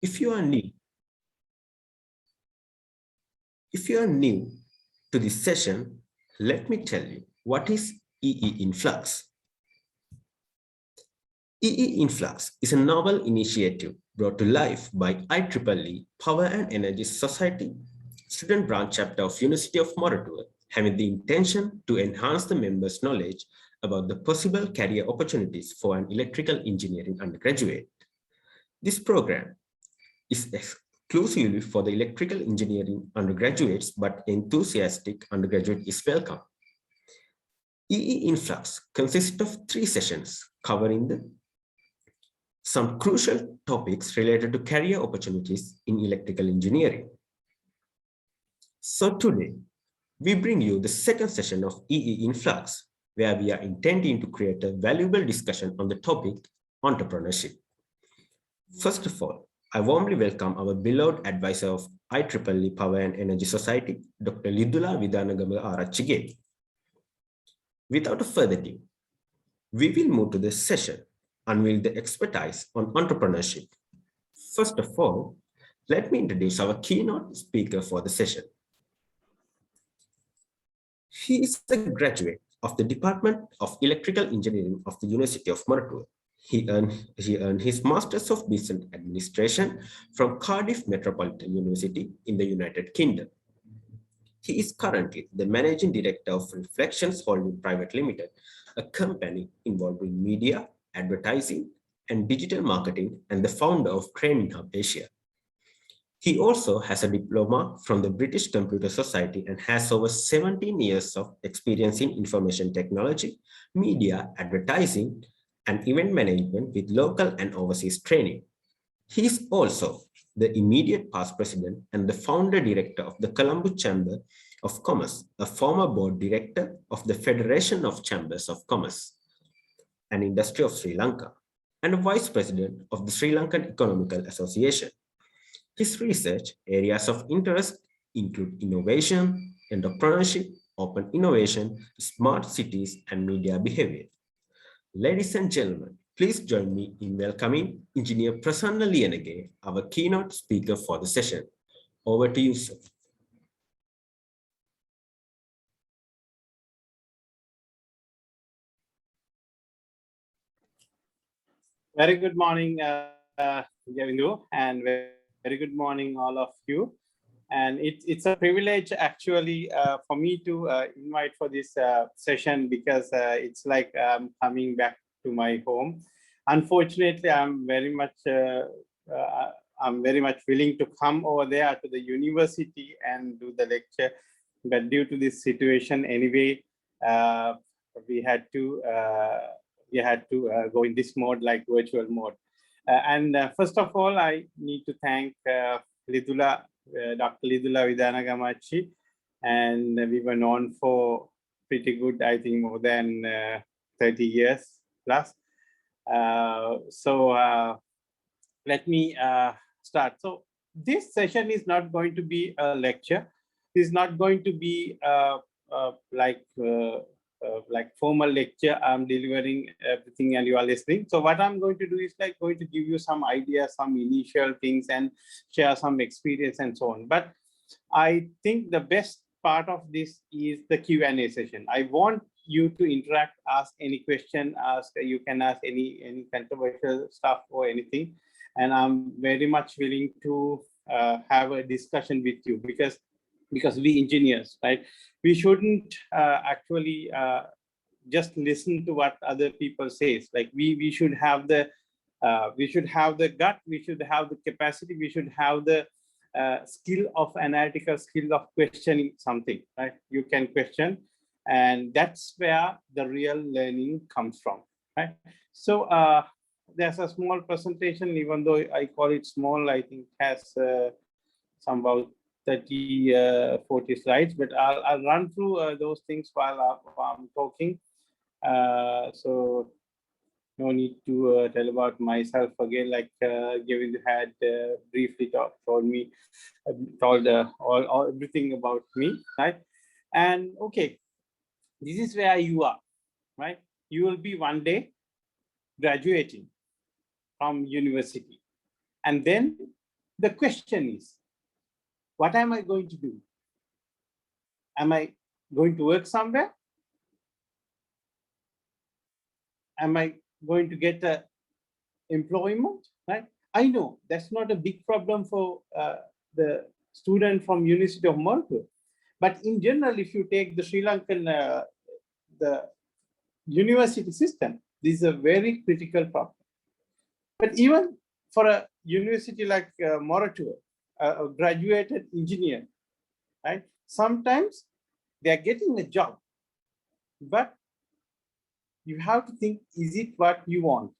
If you are new to this session, let me tell you what is EE Influx. EE Influx is a novel initiative brought to life by IEEE Power and Energy Society, student branch chapter of University of Moratuwa, having the intention to enhance the members' knowledge about the possible career opportunities for an electrical engineering undergraduate. This program is exclusively for the electrical engineering undergraduates, but enthusiastic undergraduate is welcome. EE Influx consists of 3 sessions covering some crucial topics related to career opportunities in electrical engineering. So today, we bring you the second session of EE Influx, where we are intending to create a valuable discussion on the topic entrepreneurship. First of all, I warmly welcome our beloved advisor of IEEE Power and Energy Society, Dr. Lidula Vidanagama Arachige. Without further ado, we will move to this session, unveil the expertise on entrepreneurship. First of all, let me introduce our keynote speaker for the session. He is a graduate of the Department of Electrical Engineering of the University of Moratuwa. He earned his Masters of Business Administration from Cardiff Metropolitan University in the United Kingdom. He is currently the Managing Director of Influx Holding Private Limited, a company involved in media, advertising, and digital marketing, and the founder of Training Hub Asia. He also has a diploma from the British Computer Society and has over 17 years of experience in information technology, media, advertising, and event management with local and overseas training. He is also the immediate past president and the founder director of the Colombo Chamber of Commerce, a former board director of the Federation of Chambers of Commerce and Industry of Sri Lanka, and a vice president of the Sri Lankan Economical Association. His research areas of interest include innovation, entrepreneurship, open innovation, smart cities, and media behavior. Ladies and gentlemen, please join me in welcoming Engineer Prasanna Liyanage, our keynote speaker for the session. Over to you, sir. Very good morning, Javindu, and very good morning, all of you. And it's a privilege actually for me to invite for this session, because it's like I'm coming back to my home. Unfortunately, I'm very much willing to come over there to the university and do the lecture, but due to this situation, anyway, we had to go in this mode, like virtual mode. First of all, I need to thank Lidula. Dr. Lidula Vidanagamachi, and we were known for pretty good, I think, more than 30 years plus. Let me start. So this session is not going to be a lecture. It's not going to be like formal lecture. I'm delivering everything and you are listening. So what I'm going to do is like going to give you some ideas, some initial things, and share some experience and so on. But I think the best part of this is the Q&A session. I want you to interact, ask any question, you can ask any controversial stuff or anything. And I'm very much willing to have a discussion with you, because we engineers, right? We shouldn't actually just listen to what other people say. Like we should have the gut, we should have the capacity, we should have the skill of analytical skill of questioning something, right? You can question, and that's where the real learning comes from, right? So there's a small presentation, even though I call it small, I think it has some about 30, 40 slides, but I'll run through those things while I'm talking. So no need to tell about myself again, like Gavin had briefly told everything about me, right? And okay, this is where you are, right? You will be one day graduating from university, and then The question is, what am I going to do? Am I going to work somewhere? Am I going to get a employment? Right? I know that's not a big problem for the student from University of Moratuwa. But in general, if you take the Sri Lankan the university system, this is a very critical problem. But even for a university like Moratuwa, a graduated engineer, right? Sometimes they are getting a job, but you have to think, is it what you want?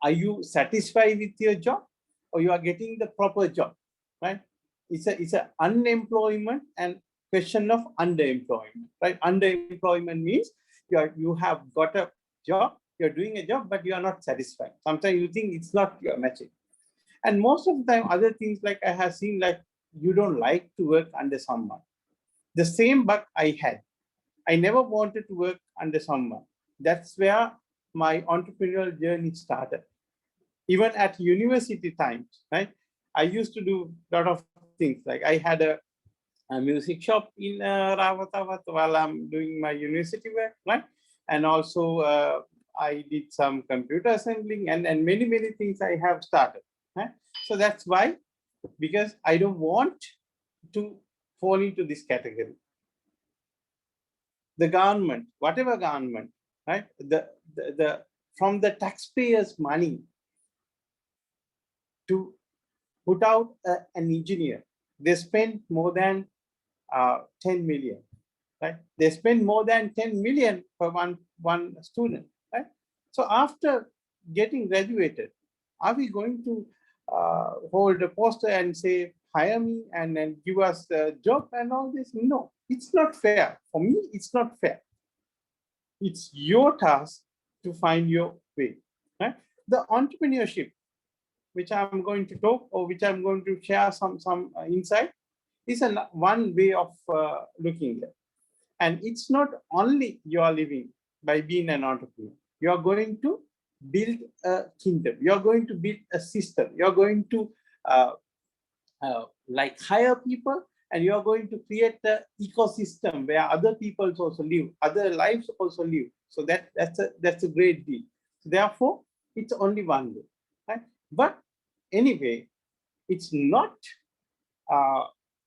Are you satisfied with your job, or you are getting the proper job, right? It's a unemployment and question of underemployment, right? Underemployment means you have got a job, you're doing a job, but you are not satisfied. Sometimes you think it's not your matching. And most of the time, other things like I have seen, like you don't like to work under someone. The same bug I had. I never wanted to work under someone. That's where my entrepreneurial journey started. Even at university times, right? I used to do a lot of things. Like I had a music shop in Rawatavat while I'm doing my university work, right? And also I did some computer assembling and many, many things I have started. Right? So that's why, because I don't want to fall into this category. The government, whatever government, right? The from the taxpayers' money to put out an engineer, they spend more than 10 million, right? They spend more than 10 million for one student, right? So after getting graduated, are we going to hold a poster and say, hire me and then give us a job and all this? No, it's not fair. For me, it's not fair. It's your task to find your way, right? The entrepreneurship, which I'm going to talk or which I'm going to share some insight, is one way of looking at. And it's not only you are living by being an entrepreneur. You are going to build a kingdom. You are going to build a system. You are going to like hire people, and you are going to create the ecosystem where other people also live, other lives also live. So that's a great deal. So therefore, it's only one way, right? But anyway, it's not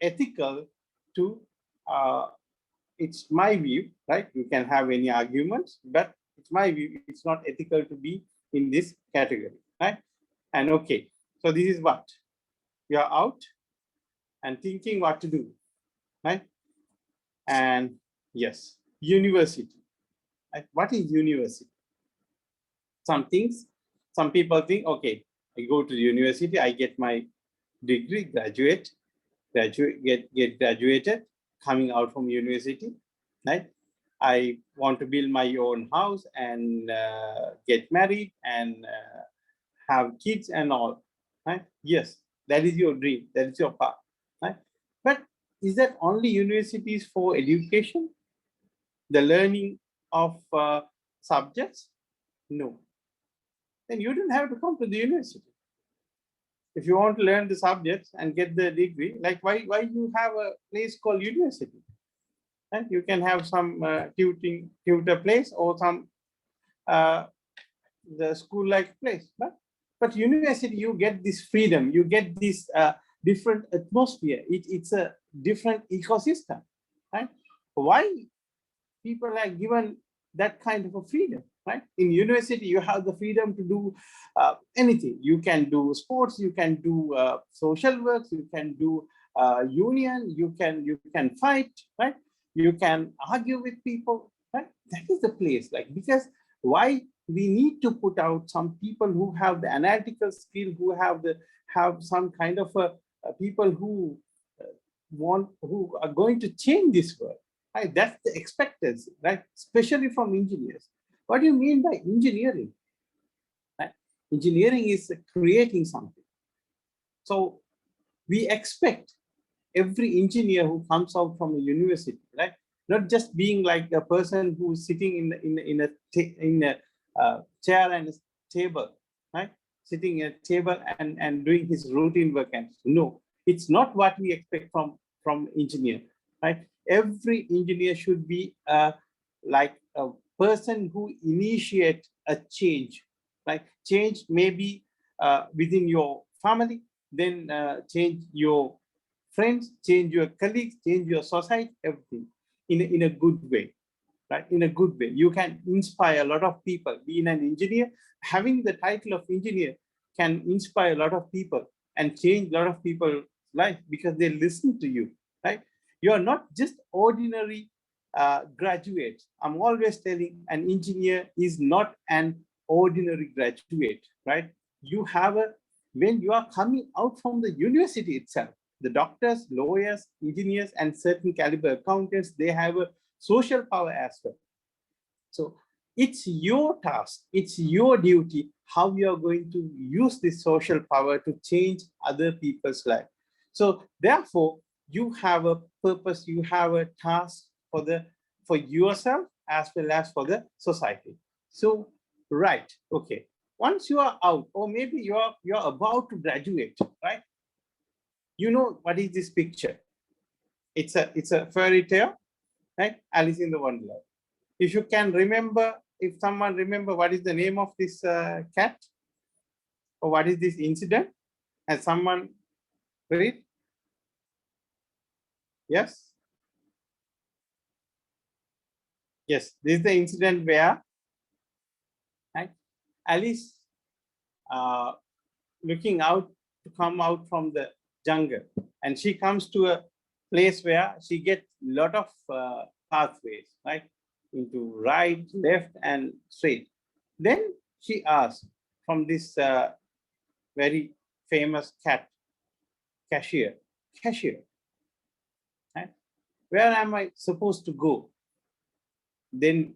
ethical to. It's my view, right? You can have any arguments, but it's my view. It's not ethical to be in this category, right? And okay, so this is what you are out and thinking what to do, right? And yes, university. Right? What is university? Some things, some people think, okay, I go to the university, I get my degree, get graduated, coming out from university, right? I want to build my own house and get married and have kids and all, right? Yes, that is your dream, that is your path, right? But is that only universities for education, the learning of subjects? No. Then you don't have to come to the university. If you want to learn the subjects and get the degree, like why you have a place called university? And you can have some tutor place or some the school like place, but university, you get this freedom, you get this different atmosphere. It's a different ecosystem, right? Why people are given that kind of a freedom, right? In university, you have the freedom to do anything. You can do sports, you can do social work, you can do union, you can fight, right? You can argue with people, right? That is the place, like, because why we need to put out some people who have the analytical skill, who have some kind of people who who are going to change this world, right? That's the expectancy, right? Especially from engineers. What do you mean by engineering? Right? Engineering is creating something. So we expect every engineer who comes out from a university, right? Not just being like a person who's sitting in a chair and a table, right? sitting at a table and doing his routine work. And no, it's not what we expect from engineer, right? Every engineer should be like a person who initiates a change, like change maybe within your family, then change your friends, change your colleagues, change your society, everything in a good way, right? In a good way. You can inspire a lot of people. Being an engineer, having the title of engineer can inspire a lot of people and change a lot of people's life because they listen to you, right? You are not just ordinary graduate. I'm always telling an engineer is not an ordinary graduate, right? You have a, when you are coming out from the university itself, the doctors, lawyers, engineers, and certain caliber accountants, they have a social power as well. So it's your task, it's your duty, how you are going to use this social power to change other people's life. So therefore, you have a purpose, you have a task for yourself as well as for the society. So, right, okay. Once you are out, or maybe you're about to graduate, right? You know what is this picture? It's a fairy tale, right? Alice in the Wonderland. If you can remember, if someone remember what is the name of this cat, or what is this incident, has someone read? Yes. Yes, this is the incident where, right, Alice looking out to come out from the jungle, and she comes to a place where she gets a lot of pathways, right, into right, left, and straight. Then she asks from this very famous cat, cashier, right, where am I supposed to go? Then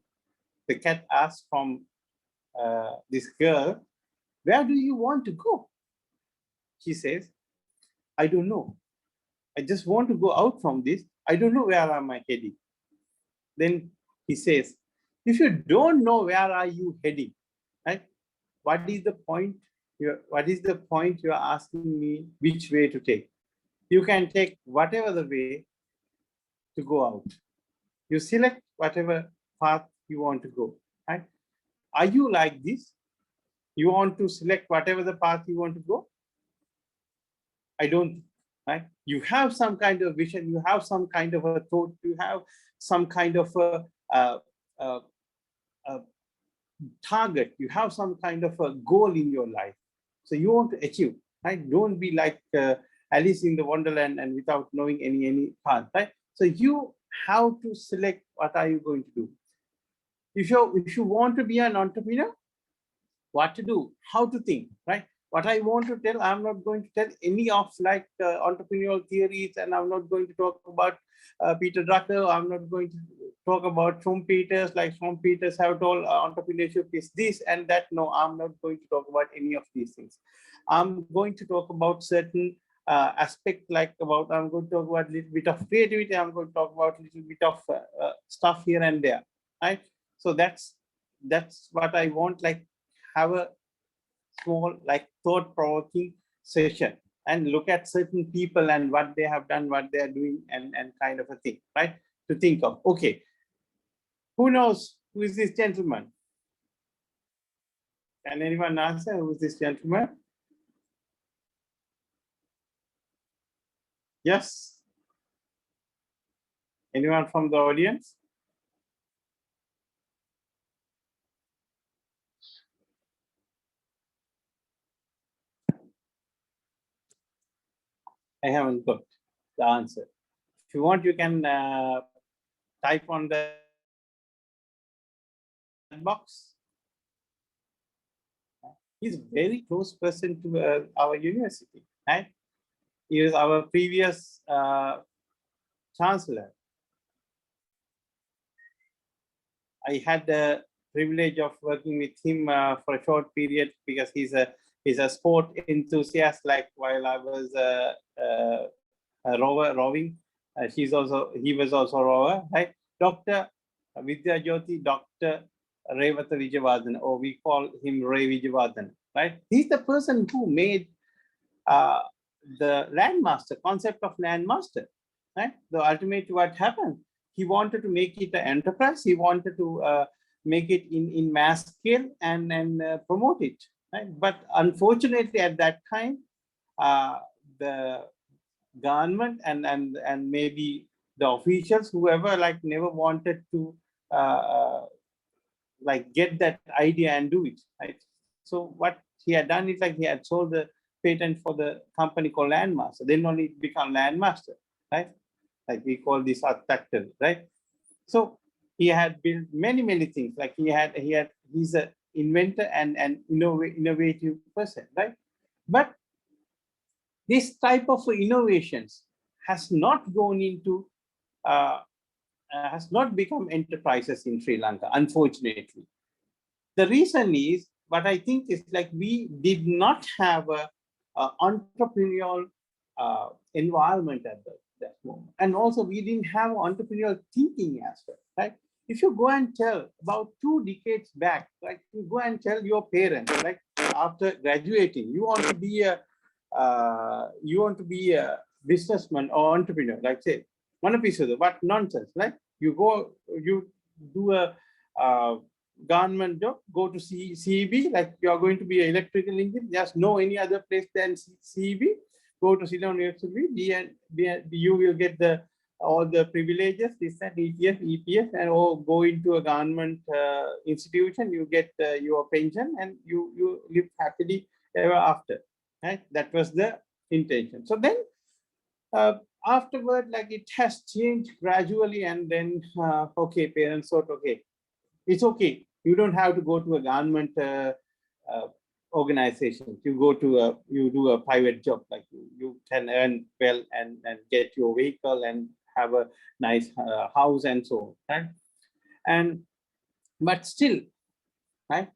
the cat asks from this girl, where do you want to go? She says, I don't know. I just want to go out from this. I don't know where am I heading. Then he says, if you don't know where are you heading, right? What is the point? What is the point you are asking me which way to take? You can take whatever the way to go out. You select whatever path you want to go, right? Are you like this? You want to select whatever the path you want to go? I don't, right? You have some kind of vision, you have some kind of a thought, you have some kind of a target, you have some kind of a goal in your life. So you want to achieve, right? Don't be like Alice in the Wonderland and without knowing any path, right? So you have to select what are you going to do. If you want to be an entrepreneur, what to do, how to think, right? What I want to tell, I'm not going to tell any of like entrepreneurial theories, and I'm not going to talk about Peter Drucker. I'm not going to talk about Schumpeter's, like Schumpeter's have told entrepreneurship is this and that. No, I'm not going to talk about any of these things. I'm going to talk about certain aspect, like about, I'm going to talk about a little bit of creativity. I'm going to talk about a little bit of stuff here and there, right? So that's what I want, like have a small like thought-provoking session and look at certain people and what they have done, what they are doing, and kind of a thing, right? To think of, okay, who knows who is this gentleman? Can anyone answer who is this gentleman? Yes? Anyone from the audience? I haven't got the answer. If you want, you can type on the box. He's a very close person to our university, right? He is our previous chancellor. I had the privilege of working with him for a short period because he's a sport enthusiast. Like while I was rowing, he was also a rower, right? Dr. Vidya Jyoti, Dr. Revata Vijayavardhan, or we call him Ray Vijayavardhan, right? He's the person who made the landmaster, concept of landmaster, right? The ultimate what happened, he wanted to make it an enterprise. He wanted to make it in mass scale and promote it, right? But unfortunately, at that time, the government and maybe the officials, whoever, like never wanted to like get that idea and do it, right? So what he had done is like he had sold the patent for the company called Landmaster. Then only it become Landmaster, right? Like we call this Untitled, right? So he had built many things. Like he's an inventor and an innovative person, right? But this type of innovations has not gone into has not become enterprises in Sri Lanka, unfortunately. The reason is, what I think is like we did not have a entrepreneurial environment at that moment. And also we didn't have entrepreneurial thinking as well, right? If you go and tell about 2 decades back, like you go and tell your parents, like after graduating, you want to be a businessman or entrepreneur, like say, one piece of what nonsense, right? You do a government job, go to CEB, like you are going to be an electrical engineer, just no any other place than CEB, go to Ceylon University, you will get all the privileges, this and EPF, and or go into a government institution, you get your pension and you live happily ever after, right? That was the intention. So then afterward, like it has changed gradually, and then okay, parents thought, okay, it's okay. You don't have to go to a government organization. You do a private job, like you can earn well and get your vehicle and have a nice house and so on, right? But still, right,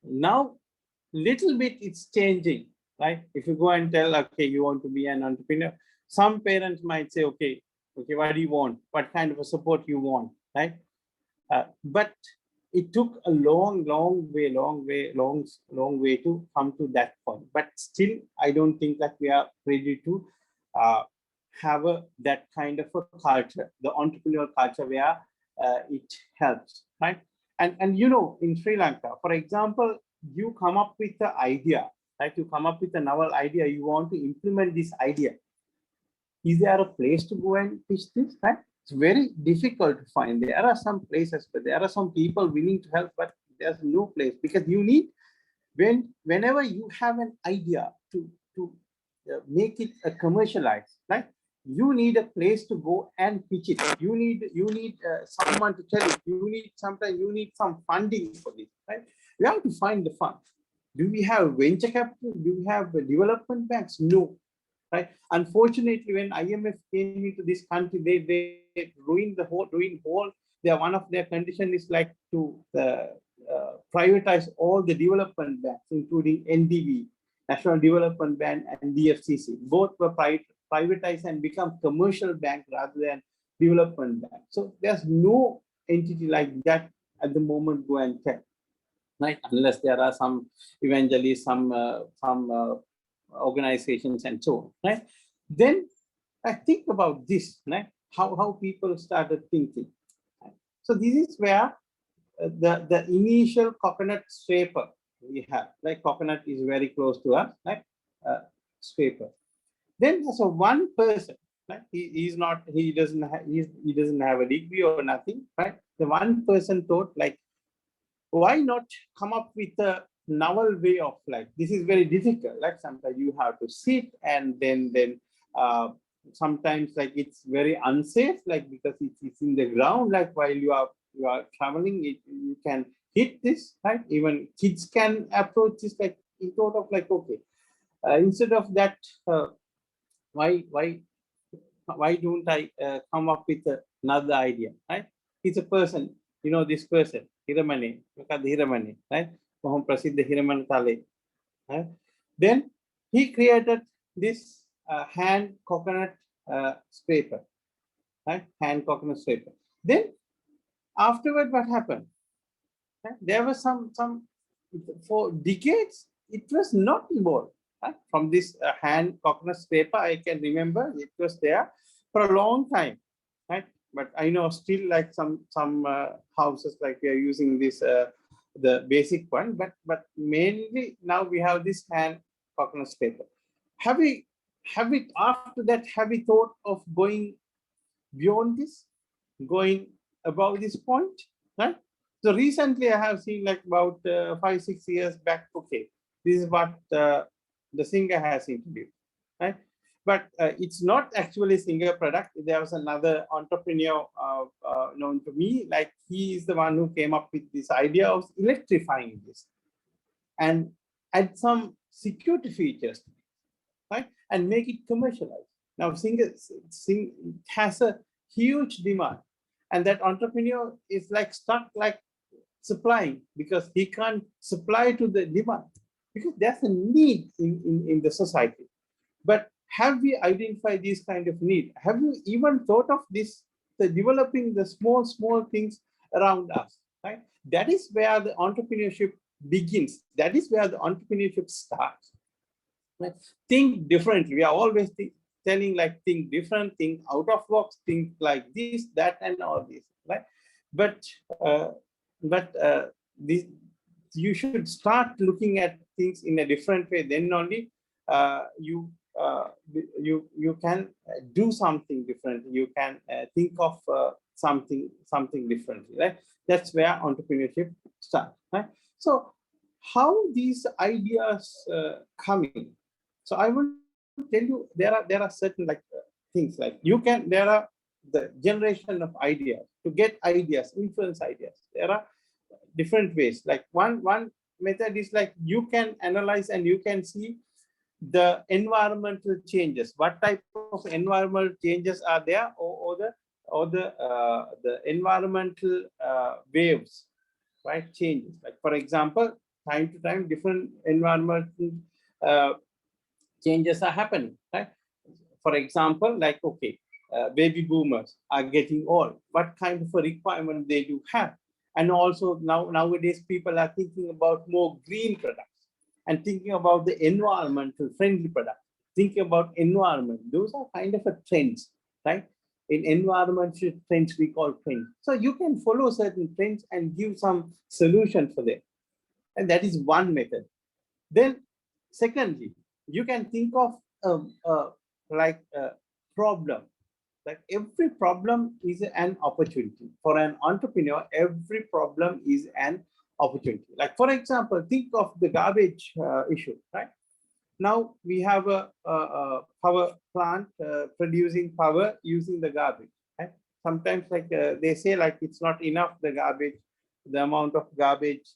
now little bit it's changing, right? If you go and tell, okay, you want to be an entrepreneur, some parents might say, okay, what do you want? What kind of a support you want, right? But it took a long way to come to that point. But still, I don't think that we are ready to have that kind of a culture, the entrepreneurial culture where it helps, right? And you know, in Sri Lanka, for example, you come up with the idea, right? You come up with a novel idea, you want to implement this idea. Is there a place to go and pitch this, right? It's very difficult to find. There are some places, but there are some people willing to help, but there's no place, because you need, whenever you have an idea to make it a commercialized, right? You need a place to go and pitch it. You need someone to tell it. Sometimes you need some funding for this, right? You have to find the fund. Do we have venture capital? Do we have development banks? No, right? Unfortunately, when IMF came into this country, they ruined the whole. One of their condition is like to privatize all the development banks, including NDB, National Development Bank, and DFCC. Both were privatized and become commercial bank rather than development bank. So there's no entity like that at the moment. Go and check, right? Unless there are some evangelists, some organizations and so on, right? Then I think about this, right? How people started thinking. Right? So this is where the initial coconut scraper we have, like coconut is very close to us, right? Scraper. Then there's one person, right? He doesn't have a degree or nothing, right? The one person thought, like, why not come up with a novel way of life? This is very difficult. Like sometimes you have to sit, and then sometimes like it's very unsafe, like because it's in the ground. Like while you are traveling, you can hit this, right? Even kids can approach this, like in sort of like, okay, instead of that, why don't I come up with another idea, right? It's a person, this person, Hiramani, right? Moham Prasiddha Hiraman Kale. Right? Then he created this hand coconut scraper, right? Hand coconut scraper. Then afterward, what happened? Right? There was some for decades, it was not evolved. Right? From this hand coconut paper, I can remember it was there for a long time. Right? But I know still like some houses like we are using this the basic one, but mainly now we have this hand coconut paper. Have we after that have we thought of going beyond this, going above this point, right? So recently I have seen like about 5-6 years back, okay, this is what the singer has introduced, right? But it's not actually singer product. There was another entrepreneur known to me, like he is the one who came up with this idea of electrifying this and add some security features, right? And make it commercialized. Now, Sing has a huge demand, and that entrepreneur is like stuck, like supplying, because he can't supply to the demand because there's a need in the society. But have we identified this kind of need? Have you even thought of this, the developing the small things around us, right? That is where the entrepreneurship begins. That is where the entrepreneurship starts. Right? Think differently. We are always telling like think different, think out of box, think like this, that, and all this, right? But this, you should start looking at things in a different way. Then only you can do something different. You can think of something differently, right? That's where entrepreneurship starts, right? So how these ideas coming? So I will tell you there are certain like things like you can, there are the generation of ideas, to get ideas, influence ideas. There are different ways. Like one method is like you can analyze and you can see the environmental changes. What type of environmental changes are there, or the environmental waves, right? Changes. Like for example, time to time, different environmental changes are happening, right? For example, like, okay, baby boomers are getting old. What kind of a requirement they do have? And also nowadays, people are thinking about more green products and thinking about the environmental friendly products, thinking about environment. Those are kind of a trends, right? In environmental trends, we call trends. So you can follow certain trends and give some solution for them. And that is one method. Then secondly, you can think of like a problem. Like every problem is an opportunity. For an entrepreneur, every problem is an opportunity. Like for example, think of the garbage issue, right? Now we have a power plant producing power using the garbage, right? Sometimes like they say like it's not enough, the garbage, the amount of garbage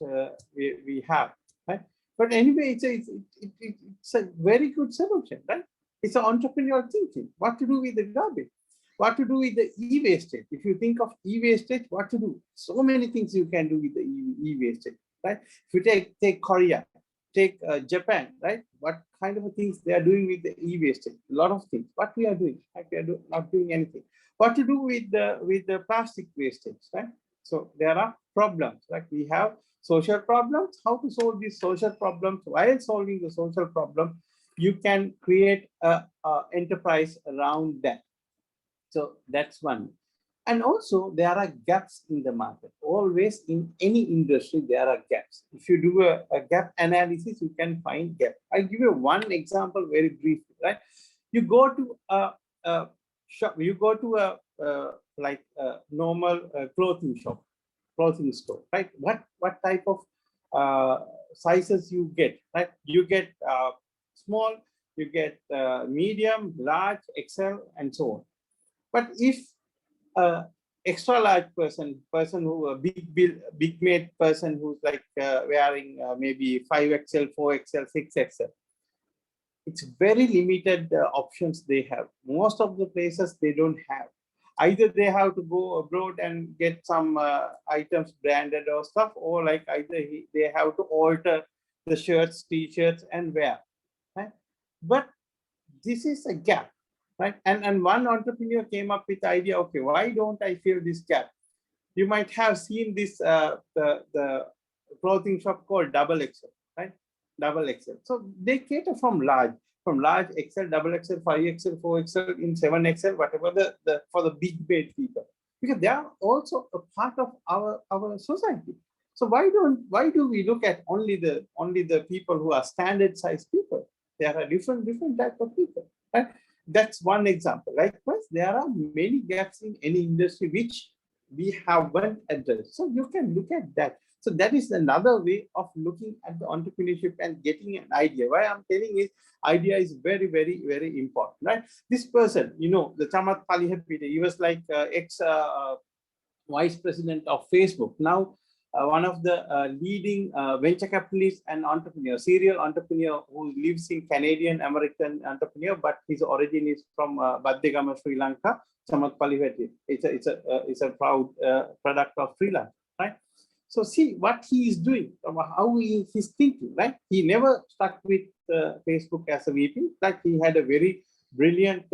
we have, right? But anyway, it's a very good solution, right? It's an entrepreneurial thinking. What to do with the garbage? What to do with the e-wastage? If you think of e-wastage, what to do? So many things you can do with the e-wastage, right? If you take Korea, take Japan, right? What kind of things they are doing with the e-wastage? A lot of things. What we are doing? Like we are not doing anything. What to do with the plastic wastage, right? So there are problems. Like we have social problems. How to solve these social problems? While solving the social problem, you can create a enterprise around that. So that's one. And also there are gaps in the market. Always in any industry, there are gaps. If you do a gap analysis, you can find gap. I'll give you one example very briefly, right? You go to a shop, you go to a normal clothing shop, clothing store, right? What type of sizes you get, right? You get small, you get medium, large, XL, and so on. But if extra large person who a big made person who's like wearing maybe 5XL, 4XL, 6XL, it's very limited options they have. Most of the places they don't have. Either they have to go abroad and get some items branded or stuff, or like either they have to alter the shirts, t-shirts, and wear. Right? But this is a gap. Right? And one entrepreneur came up with the idea, okay, why don't I fill this gap? You might have seen this, the clothing shop called Double XL, right? double XL. So they cater from large XL, double XL, 5XL, 4XL, in 7XL, whatever for the big weight people, because they are also a part of our society. So why do we look at only the people who are standard size people? There are different type of people, right? That's one example. Likewise, there are many gaps in any industry which we haven't addressed. So you can look at that. So that is another way of looking at the entrepreneurship and getting an idea. Why I'm telling is idea is very, very, very important, right? This person, the Chamath Palihapitiya, he was like ex vice president of Facebook. Now, one of the leading venture capitalists and entrepreneur, serial entrepreneur who lives in Canadian American entrepreneur, but his origin is from Baddegama, Sri Lanka. Chamath Palihapitiya. It's a proud product of Sri Lanka, right? So see what he is doing, how he's thinking, right? He never stuck with Facebook as a VP. Like he had a very brilliant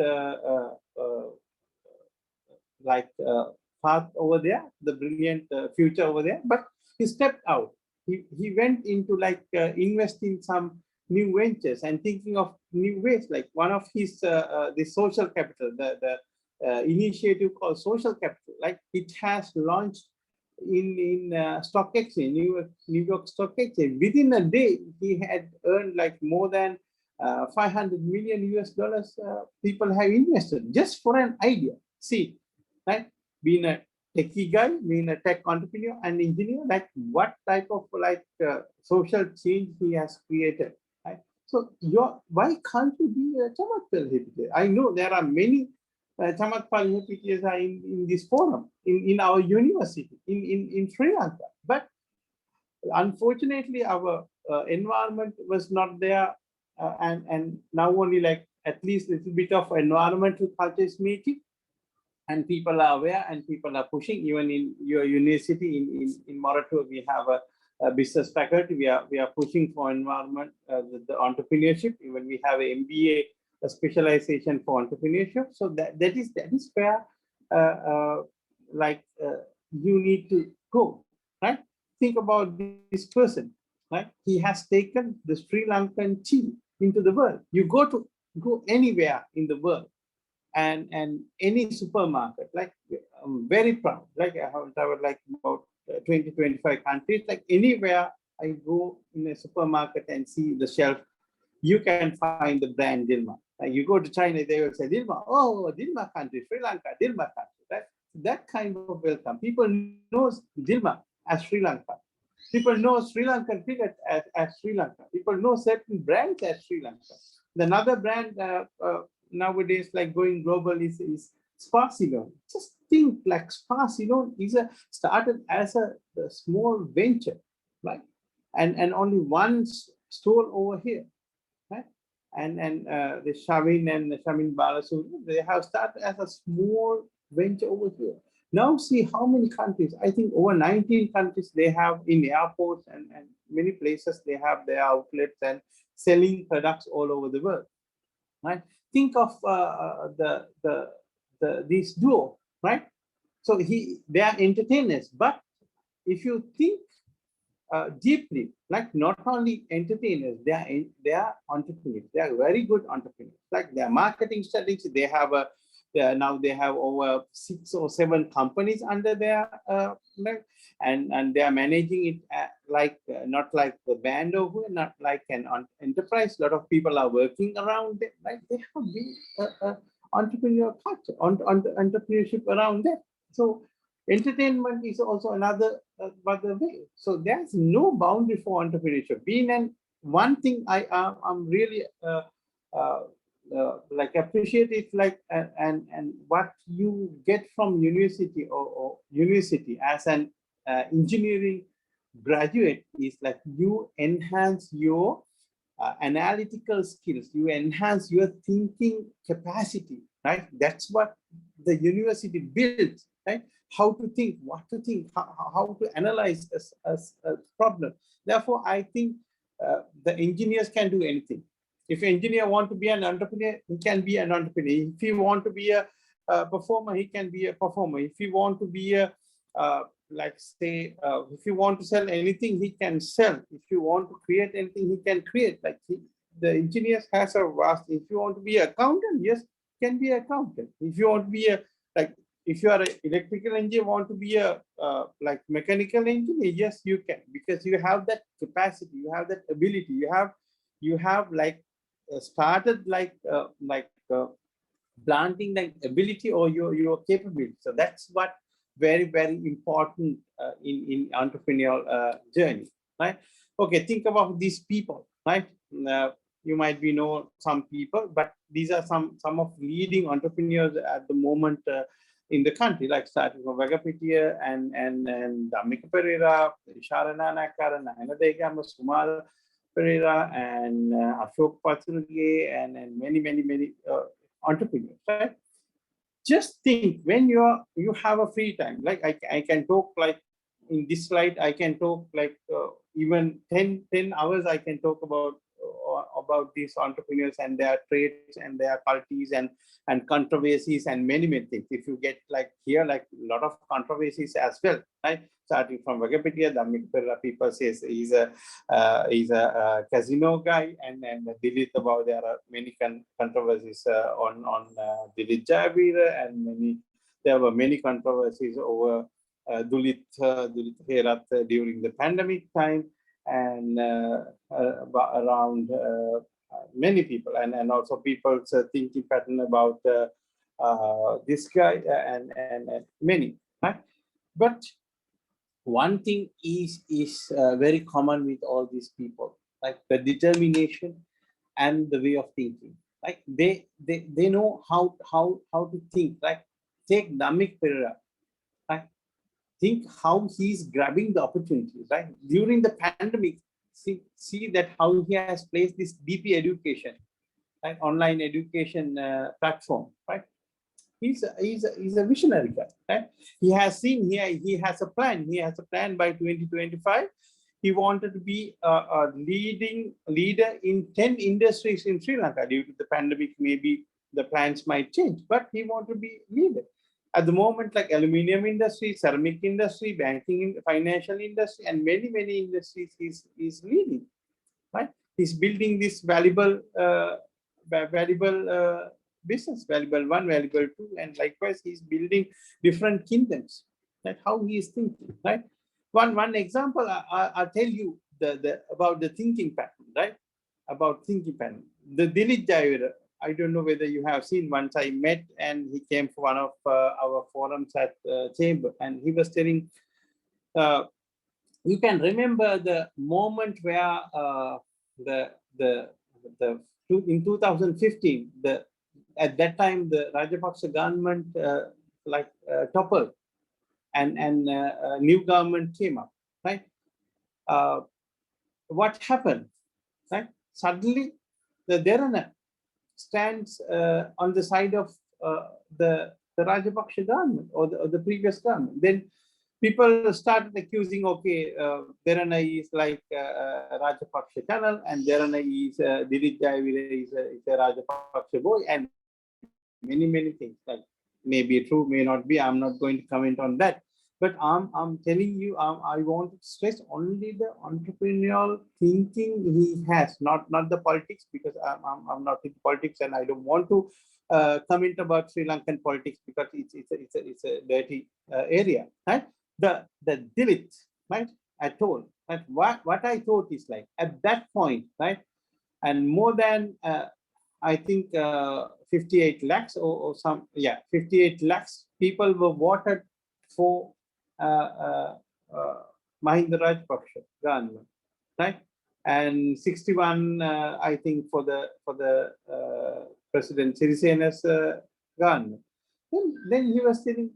path over there, the brilliant future over there, but he stepped out. He went into investing some new ventures and thinking of new ways. Like one of his the social capital, the initiative called social capital, like it has launched in stock exchange, New York Stock Exchange. Within a day, he had earned like more than 500 million US dollars. People have invested just for an idea. See, right? Being a techie guy, being a tech entrepreneur and engineer, like what type of social change he has created, right? So why can't you be a Chamath Palihapitiya? I know there are many Chamath Palihapitiyas are in this forum, in our university, in Sri Lanka. But unfortunately, our environment was not there, and now only like at least a little bit of environmental culture is making, and people are aware and people are pushing. Even in your university in Moratuwa, we have a business faculty. We are pushing for environment, the entrepreneurship. Even we have an MBA, a specialization for entrepreneurship. So that is where you need to go, right? Think about this person, right? He has taken the Sri Lankan tea into the world. You go anywhere in the world, and any supermarket, like I'm very proud, like I have traveled like about 20-25 countries, like anywhere I go in a supermarket and see the shelf, you can find the brand Dilmah. Like you go to China, they will say Dilmah, oh, Dilmah country, Sri Lanka, Dilmah country, right? That kind of welcome. People know Dilmah as Sri Lanka. People know Sri Lankan cricket as Sri Lanka. People know certain brands as Sri Lanka. Another brand nowadays, like going global, is Sparsilon. Just think like Sparsilon is started as a small venture, right? And only one store over here, right? And the Shavin and the Shamin Balasu, they have started as a small venture over here. Now see how many countries, I think over 19 countries they have in airports and many places they have their outlets and selling products all over the world, right? Think of this duo, right? So they are entertainers, but if you think deeply, like not only entertainers, they are entrepreneurs. They are very good entrepreneurs. Like their marketing strategy, they have now they have over 6 or 7 companies under their and they are managing it not like the band over, not like an enterprise. A lot of people are working around it. Like they have entrepreneur culture, entrepreneurship around that. So entertainment is also another way. So there's no boundary for entrepreneurship. One thing I'm really appreciate it, like and what you get from university or university as an engineering graduate is like you enhance your analytical skills, you enhance your thinking capacity, right? That's what the university builds, right? How to think, what to think, how to analyze a problem. Therefore, I think the engineers can do anything. If an engineer want to be an entrepreneur, he can be an entrepreneur. If he want to be a performer, he can be a performer. If he want to be a like say, if you want to sell anything, he can sell. If you want to create anything, he can create. Like the engineers has a vast. If you want to be an accountant, yes, can be an accountant. If you want to be a like, if you are an electrical engineer, want to be a like mechanical engineer, yes, you can, because you have that capacity, you have that ability, you have like started like planting that ability or your capability. So that's what very important in entrepreneurial journey, right? Okay, think about these people, right? You might be know some people, but these are some of leading entrepreneurs at the moment in the country, like starting from Vagapitia and Damika Pereira, Sharana Nakara, Nayanadega, Sumar Pereira, and Ashok Patsulge, and many entrepreneurs, right? Just think when you have a free time, like I can talk like in this slide, I can talk like even 10 hours I can talk about these entrepreneurs and their traits and their qualities and controversies and many things. If you get like here, like a lot of controversies as well, right? Starting from Wikipedia, the people says he's a casino guy, and Dilith, about there are many controversies on Dilith Jayavira, and there were many controversies over Dulit Herat during the pandemic time, and around many people, and also people's thinking pattern about this guy and many, right? But one thing is very common with all these people, like the determination and the way of thinking. Like they know how to think. Like take Namik Pereira, right? Think how he's grabbing the opportunities, right? During the pandemic, see that how he has placed this DP education, right? Online education platform, right? He's a visionary guy, right? He has seen here, he has a plan. He has a plan by 2025. He wanted to be a leader in 10 industries in Sri Lanka. Due to the pandemic, maybe the plans might change, but he wanted to be leader. At the moment, like aluminum industry, ceramic industry, banking, financial industry, and many industries he's leading, right? He's building this valuable business, valuable one, valuable two, and likewise he's building different kingdoms. That's how he is thinking, right? One example I'll tell you about the thinking pattern, right? About thinking pattern. The Dilip Jayavira, I don't know whether you have seen. Once I met, and he came for one of our forums at Chamber, and he was telling, you can remember the moment where in 2015, at that time the Rajapaksa government toppled, and a new government came up, right? What happened, right? Suddenly the Derana stands on the side of the Rajapaksa government, or the previous government. Then people started accusing, okay, Derana is like Rajapaksa channel, and Derana is Dilip Jayavira is a Rajapaksa boy, and many things. Like maybe true, may not be. I'm not going to comment on that. But I'm telling you, I want to stress only the entrepreneurial thinking he has, not the politics, because I'm not in politics, and I don't want to comment about Sri Lankan politics, because it's a dirty area, right? The Dalit, right? I told, right? What I thought is like at that point, right? And more than I think 58 lakhs or some, yeah, 58 lakhs people were voted for Mahinda Rajapaksa government, right? And 61, I think, for the President Sirisena's government. Then he was telling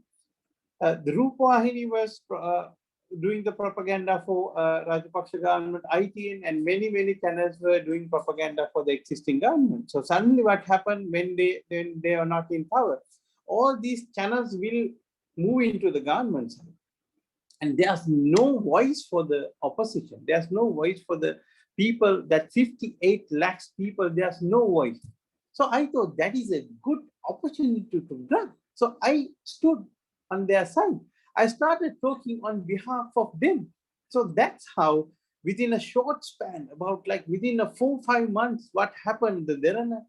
the Rupawahini was doing the propaganda for Rajapaksa government, ITN, and many channels were doing propaganda for the existing government. So suddenly, what happened when they are not in power? All these channels will move into the government side. And there's no voice for the opposition. There's no voice for the people, that 58 lakhs people, there's no voice. So I thought that is a good opportunity to grab. So I stood on their side. I started talking on behalf of them. So that's how within a short span, about like within a 4 or 5 months, what happened, the Dherana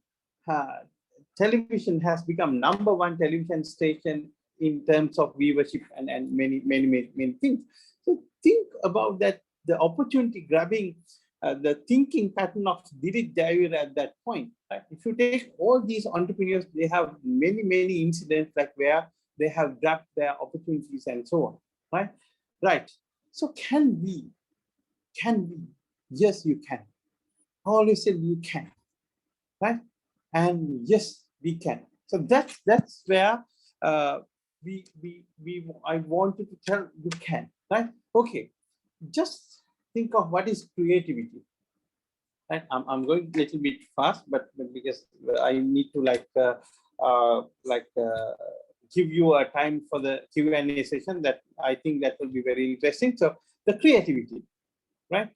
television has become #1 television station in terms of viewership and many things. So think about that, the opportunity grabbing, the thinking pattern of Dilip Jaivir at that point. Right? If you take all these entrepreneurs, they have many incidents like where they have grabbed their opportunities and so on. Right? Right. So can we? Yes, you can. I always said you can. Right? And yes, we can. So that's where I wanted to tell you can. Right? Okay. Just think of what is creativity. Right? I'm going a little bit fast, but because I need to give you a time for the Q&A session, that I think that will be very interesting. So the creativity, right?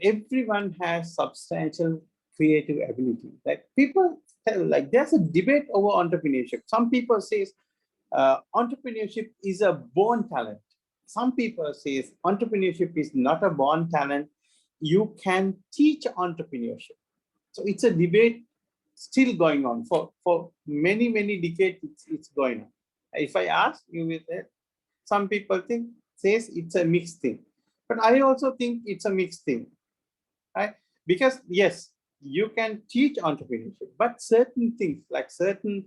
Everyone has substantial creative ability. Like people tell, like there's a debate over entrepreneurship. Some people say entrepreneurship is a born talent. Some people say entrepreneurship is not a born talent. You can teach entrepreneurship. So it's a debate still going on for many decades. It's going on. If I ask you with it, some people says it's a mixed thing, but I also think it's a mixed thing, right? Because yes, you can teach entrepreneurship, but certain things like certain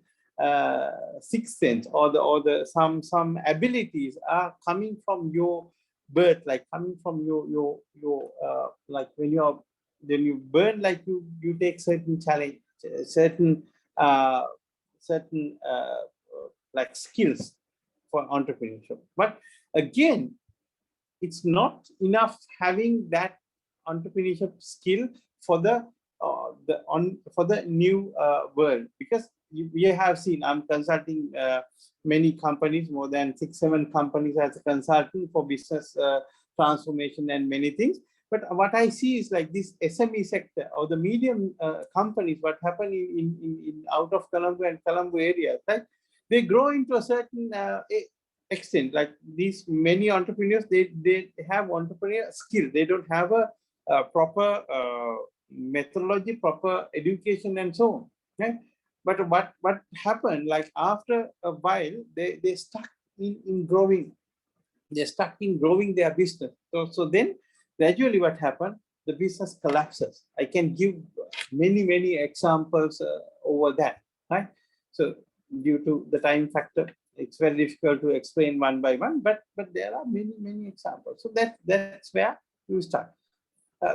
sixth sense or the some abilities are coming from your birth, like coming from your like when you burn, like you take certain challenge, certain uh, certain like skills for entrepreneurship. But again, it's not enough having that entrepreneurship skill for the new world, because we have seen, I'm consulting many companies, more than 6-7 companies as a consultant for business transformation and many things. But what I see is like this SME sector or the medium companies, what happen in out of Colombo and Colombo area, right? They grow into a certain extent. Like these many entrepreneurs, they have entrepreneurial skill. They don't have a proper methodology, proper education, and so on. Okay? But what happened? Like after a while, they stuck in growing. They're stuck in growing their business. So then gradually what happened? The business collapses. I can give many examples over that. Right? So due to the time factor, it's very difficult to explain one by one, but there are many examples. So that's where you start.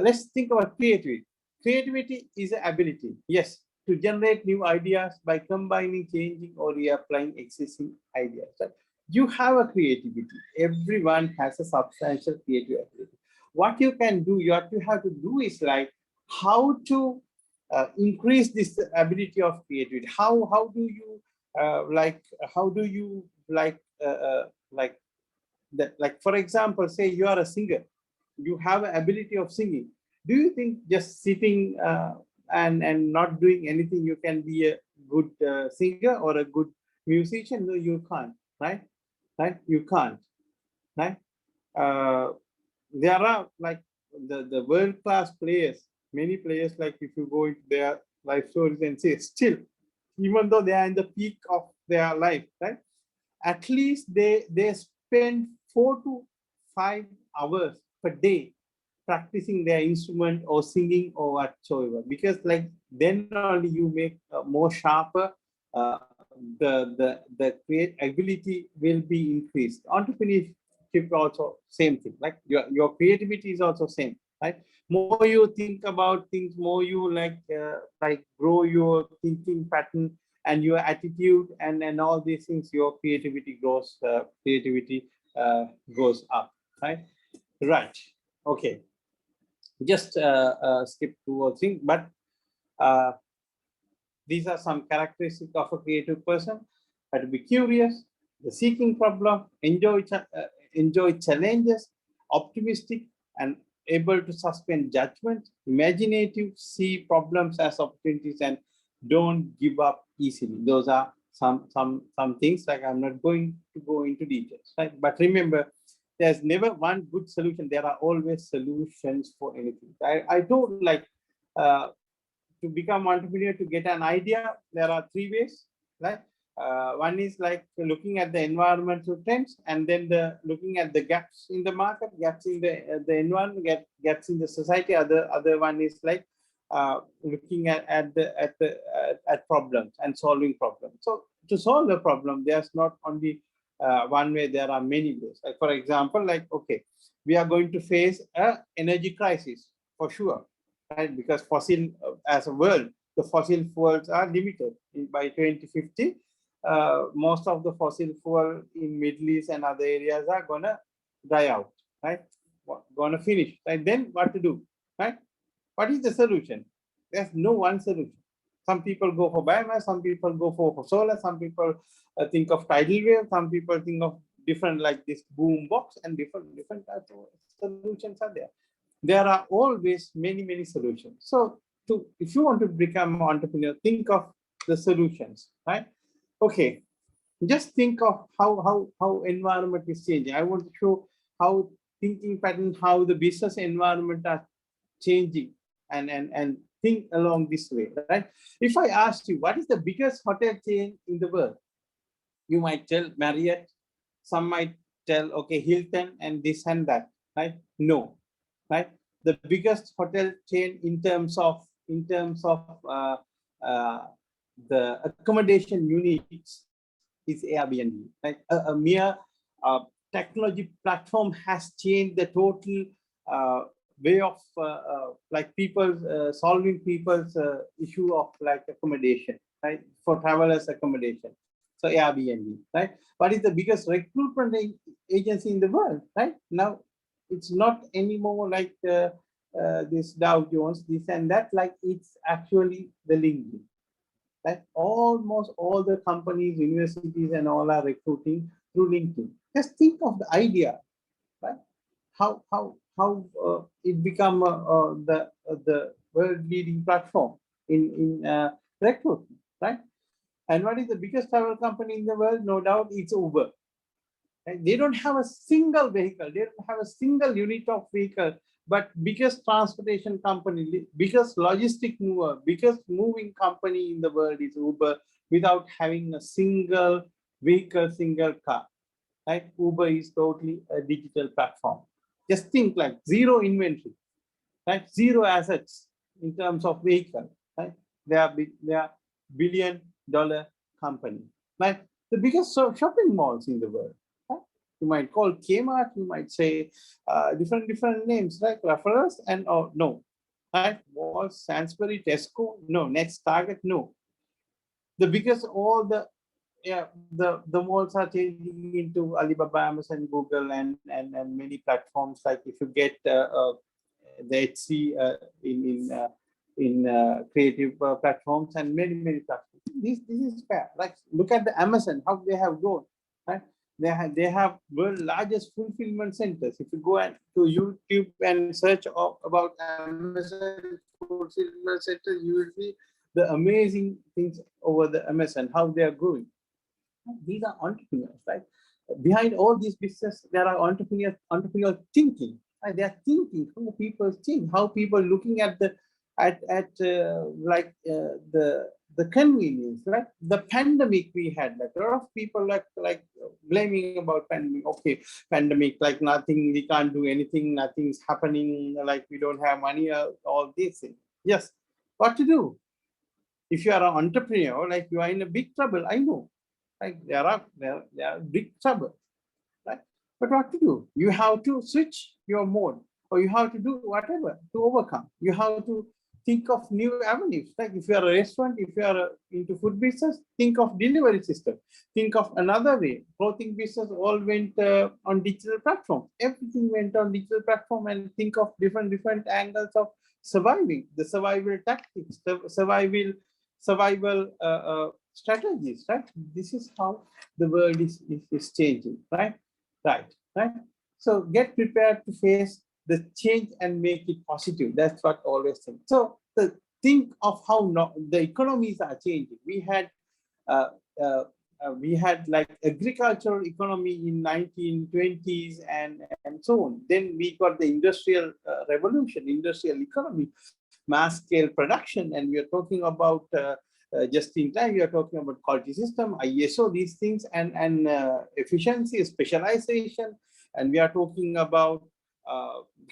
Let's think about creativity. Creativity is an ability, yes, to generate new ideas by combining, changing, or reapplying existing ideas. Right? You have a creativity. Everyone has a substantial creative ability. What you can do, what you have to do is like how to increase this ability of creativity. How do you like that? Like for example, say you are a singer, you have an ability of singing. Do you think just sitting and not doing anything, you can be a good singer or a good musician? No, you can't. Right? You can't. Right? There are like the world-class players, many players, like if you go into their life stories and say, still, even though they are in the peak of their life, right? At least they spend 4 to 5 hours per day practicing their instrument or singing or whatsoever, because like then only you make more sharper, the create ability will be increased. Entrepreneurship also same thing, like your creativity is also same, right? More you think about things, more you like grow your thinking pattern and your attitude and all these things, your creativity goes up. Right. Okay, just skip 2 or 3, but uh, these are some characteristics of a creative person. To be curious, the seeking problem, enjoy challenges, optimistic and able to suspend judgment, imaginative, see problems as opportunities, and don't give up easily. Those are some things, like I'm not going to go into details, right? But remember, there's never one good solution. There are always solutions for anything. I don't like to become entrepreneur, to get an idea. There are three ways, right? One is like looking at the environmental trends, and then looking at the gaps in the market, gaps in the environment, gaps in the society. Other one is like looking at problems and solving problems. So to solve the problem, there's not only one way. There are many ways. Like for example, like okay, we are going to face an energy crisis for sure, right? Because fossil as a world, the fossil fuels are limited. By 2050, most of the fossil fuel in Middle East and other areas are gonna die out, right? Gonna finish, right? Then what to do, right? What is the solution? There's no one solution. Some people go for biomass, some people go for solar, some people think of tidal wave, some people think of different, like this boom box, and different types of solutions are there. There are always many solutions. So if you want to become an entrepreneur, think of the solutions, right? Okay, just think of how environment is changing. I want to show how thinking pattern, how the business environment are changing, and think along this way, right? If I asked you, what is the biggest hotel chain in the world? You might tell Marriott, some might tell, okay, Hilton and this and that, right? No, right? The biggest hotel chain in terms of the accommodation units is Airbnb, right? A mere technology platform has changed the total way of like people solving people's issue of like accommodation, right? For travelers accommodation. So Airbnb, right? What is the biggest recruitment agency in the world, right? Now, it's not anymore like this Dow Jones, this and that, like it's actually the LinkedIn, right? Almost all the companies, universities, and all are recruiting through LinkedIn. Just think of the idea, right? How it become the world leading platform in recruitment, right? And what is the biggest travel company in the world? No doubt, it's Uber. Right? They don't have a single vehicle. They don't have a single unit of vehicle. But biggest transportation company, biggest logistic mover, biggest moving company in the world is Uber, without having a single vehicle, single car. Right? Uber is totally a digital platform. Just think like zero inventory, right? Zero assets in terms of vehicle, right? They are billion-dollar company, right? The biggest shopping malls in the world. Right? You might call Kmart, you might say different names, right? Referrals and no, right? Walls, Sainsbury, Tesco, no. Next, Target, no. The biggest, all the malls are changing into Alibaba, Amazon, Google, and many platforms. Like if you get the Etsy in creative platforms, and many platforms. This is fair. Like look at the Amazon, how they have grown, right? They have world largest fulfillment centers. If you go to YouTube and search about Amazon fulfillment centers, you will see the amazing things over the Amazon, how they are growing. These are entrepreneurs, right? Behind all these business, there are entrepreneurial thinking. Right? They are thinking how people think, how people looking at the the convenience, right? The pandemic we had, like a lot of people like blaming about pandemic. Okay, pandemic, like nothing, we can't do anything, nothing's happening, like we don't have money, all these things. Yes, what to do? If you are an entrepreneur, like you are in a big trouble, I know. Like there are big trouble, right? But what to do? You have to switch your mode, or you have to do whatever to overcome. You have to think of new avenues. Like if you are a restaurant, if you are into food business, think of delivery system. Think of another way. Clothing business all went on digital platform. Everything went on digital platform, and think of different angles of surviving. The survival tactics, the survival strategies, right? This is how the world is changing, right? Right. So get prepared to face the change and make it positive. That's what I always think. So think of how the economies are changing. We had we had like agricultural economy in 1920s and so on. Then we got the industrial revolution, industrial economy, mass scale production, and we are talking about just in time. We are talking about quality system, ISO, these things, and efficiency, specialization, and we are talking about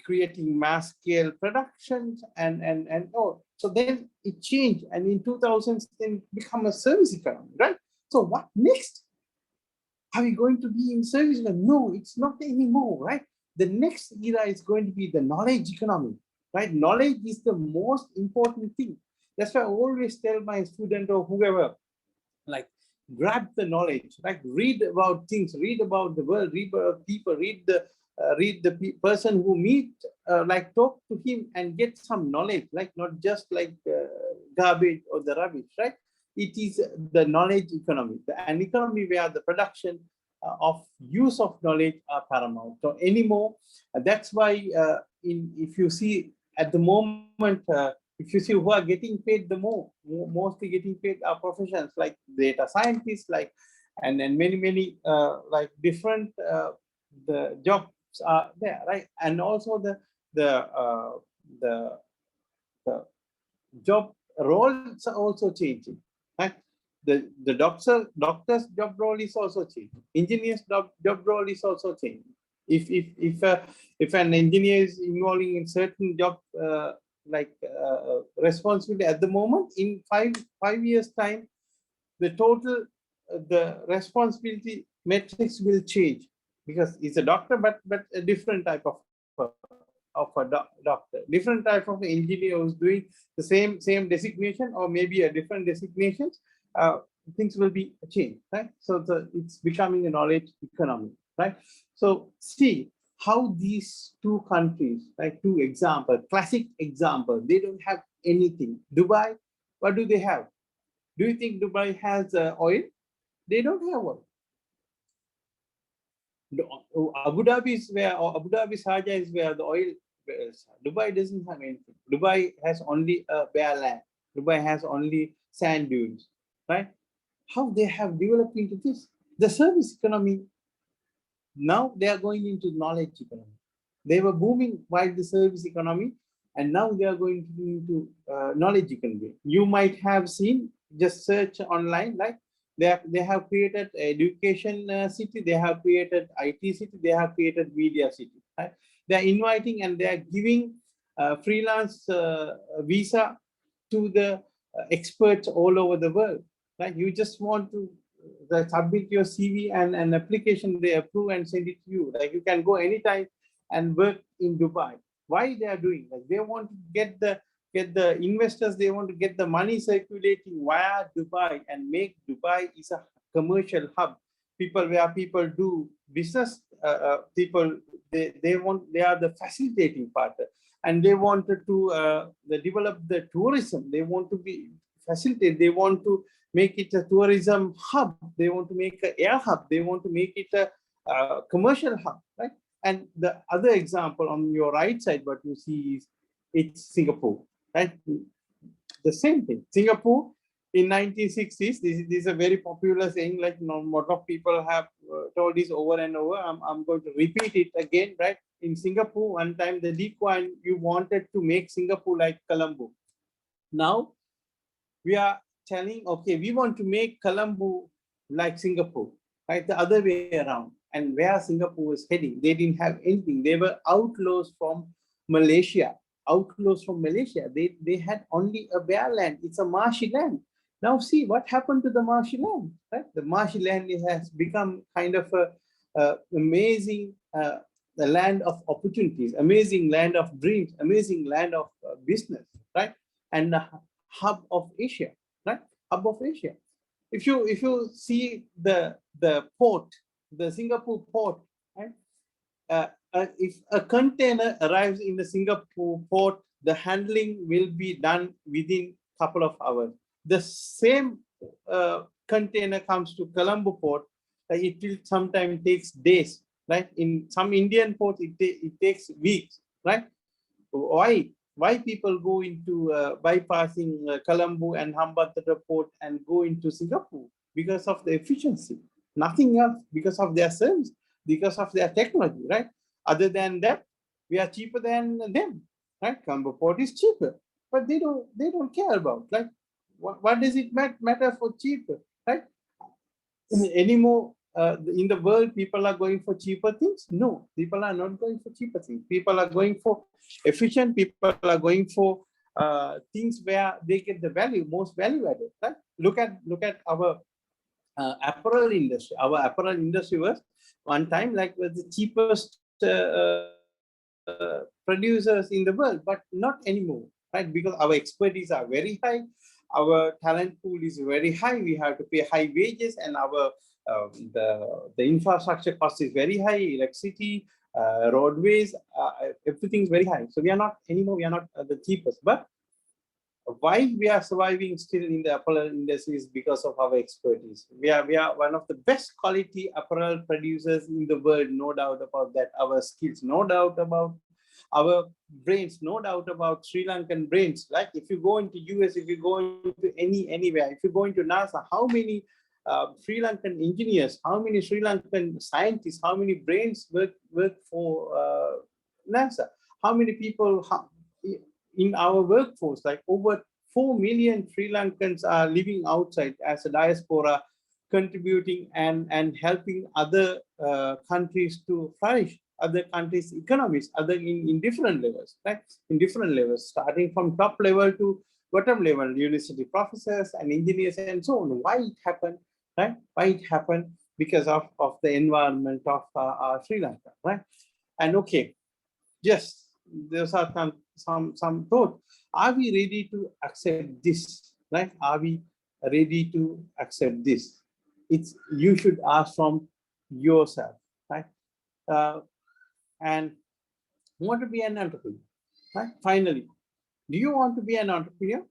creating mass scale productions and all. So then it changed, and in 2000s then become a service economy, right? So what next? Are we going to be in service? No, it's not anymore, right? The next era is going to be the knowledge economy, right? Knowledge is the most important thing. That's why I always tell my student or whoever, like, grab the knowledge, like read about things, read about the world, read about people, read the person who meet, like talk to him and get some knowledge, like not just like garbage or the rubbish, right? It is the knowledge economy, an economy where the production of use of knowledge are paramount. So anymore, that's why if you see at the moment, if you see who are getting paid the mostly getting paid are professions like data scientists, like, and then many like different the jobs are there, right? And also the job roles are also changing, right? The doctor's job role is also changing. Engineer's job role is also changing. If an engineer is involving in certain job responsibility at the moment, in five years time, the total the responsibility metrics will change, because he's a doctor, but a different type of a doctor, different type of engineer who's doing the same designation or maybe a different designations. Things will be changed, right? So it's becoming a knowledge economy, right? So see how these two countries, like two examples, classic example, they don't have anything. Dubai, what do they have? Do you think Dubai has oil? They don't have oil. Abu Dhabi is where, or Abu Dhabi Sharjah is where the oil is. Dubai doesn't have anything. Dubai has only bare land. Dubai has only sand dunes, right? How they have developed into this? The service economy, now they are going into knowledge economy. They were booming while the service economy, and now they are going into knowledge economy. You might have seen, just search online, like they have created education city, they have created IT city, they have created media city, right? They are inviting and they are giving freelance visa to the experts all over the world. Like, you just want to submit your CV and an application, they approve and send it to you. Like, you can go anytime and work in Dubai. Why they are doing? Like, they want to get the investors, they want to get the money circulating via Dubai and make Dubai is a commercial hub. Where people do business, people, they are the facilitating partner, and they wanted to develop the tourism. They want to be facilitate. They want to make it a tourism hub. They want to make an air hub. They want to make it a commercial hub, right? And the other example on your right side, what you see is it's Singapore, right? The same thing. Singapore in 1960s. This is a very popular saying. Like, a lot of people have told this over and over. I'm going to repeat it again, right? In Singapore, one time the Lee Kuan Yew wanted to make Singapore like Colombo. Now we are telling, okay, we want to make Colombo like Singapore, right? The other way around. And where Singapore was heading, they didn't have anything. They were outlaws from Malaysia. Outlaws from Malaysia. They had only a bare land. It's a marshy land. Now see what happened to the marshy land, right? The marshy land has become kind of a amazing the land of opportunities, amazing land of dreams, amazing land of business, right? And the hub of Asia, right? Hub of Asia. If you see the port, the Singapore port, right? If a container arrives in the Singapore port, the handling will be done within a couple of hours. The same container comes to Colombo port, it will sometimes takes days, right? In some Indian ports, it takes weeks, right? Why people go into bypassing Colombo and Hambantota port and go into Singapore? because of the efficiency, nothing else, because of their service, because of their technology, right? Other than that, we are cheaper than them, right? Port is cheaper, but they don't care about, like, what does it matter for cheaper, right? Anymore, in the world, people are going for cheaper things? No, people are not going for cheaper things. People are going for efficient. People are going for things where they get the value, most value added, right? Look at our apparel industry. Our apparel industry was one time like the cheapest producers in the world, but not anymore, right? Because our expertise are very high, our talent pool is very high. We have to pay high wages, and our the infrastructure cost is very high. Electricity, roadways, everything's very high. So we are not anymore. We are not the cheapest, but why we are surviving still in the apparel industry is because of our expertise. We are one of the best quality apparel producers in the world, no doubt about that. Our skills, no doubt about our brains, no doubt about Sri Lankan brains. Like if you go into US, if you go into anywhere, if you go into NASA, how many Sri Lankan engineers, how many Sri Lankan scientists, how many brains work for NASA? How many people in our workforce? Like over 4 million Sri Lankans are living outside as a diaspora, contributing and helping other countries to flourish, other countries' economies, other in different levels, right? In different levels, starting from top level to bottom level, university professors and engineers and so on. Why it happened, right? Why it happened? Because of the environment of Sri Lanka, right? And okay, yes, those are some thought. Are we ready to accept this, right? Are we ready to accept this? It's, you should ask from yourself, right? And want to be an entrepreneur, right? Finally, do you want to be an entrepreneur?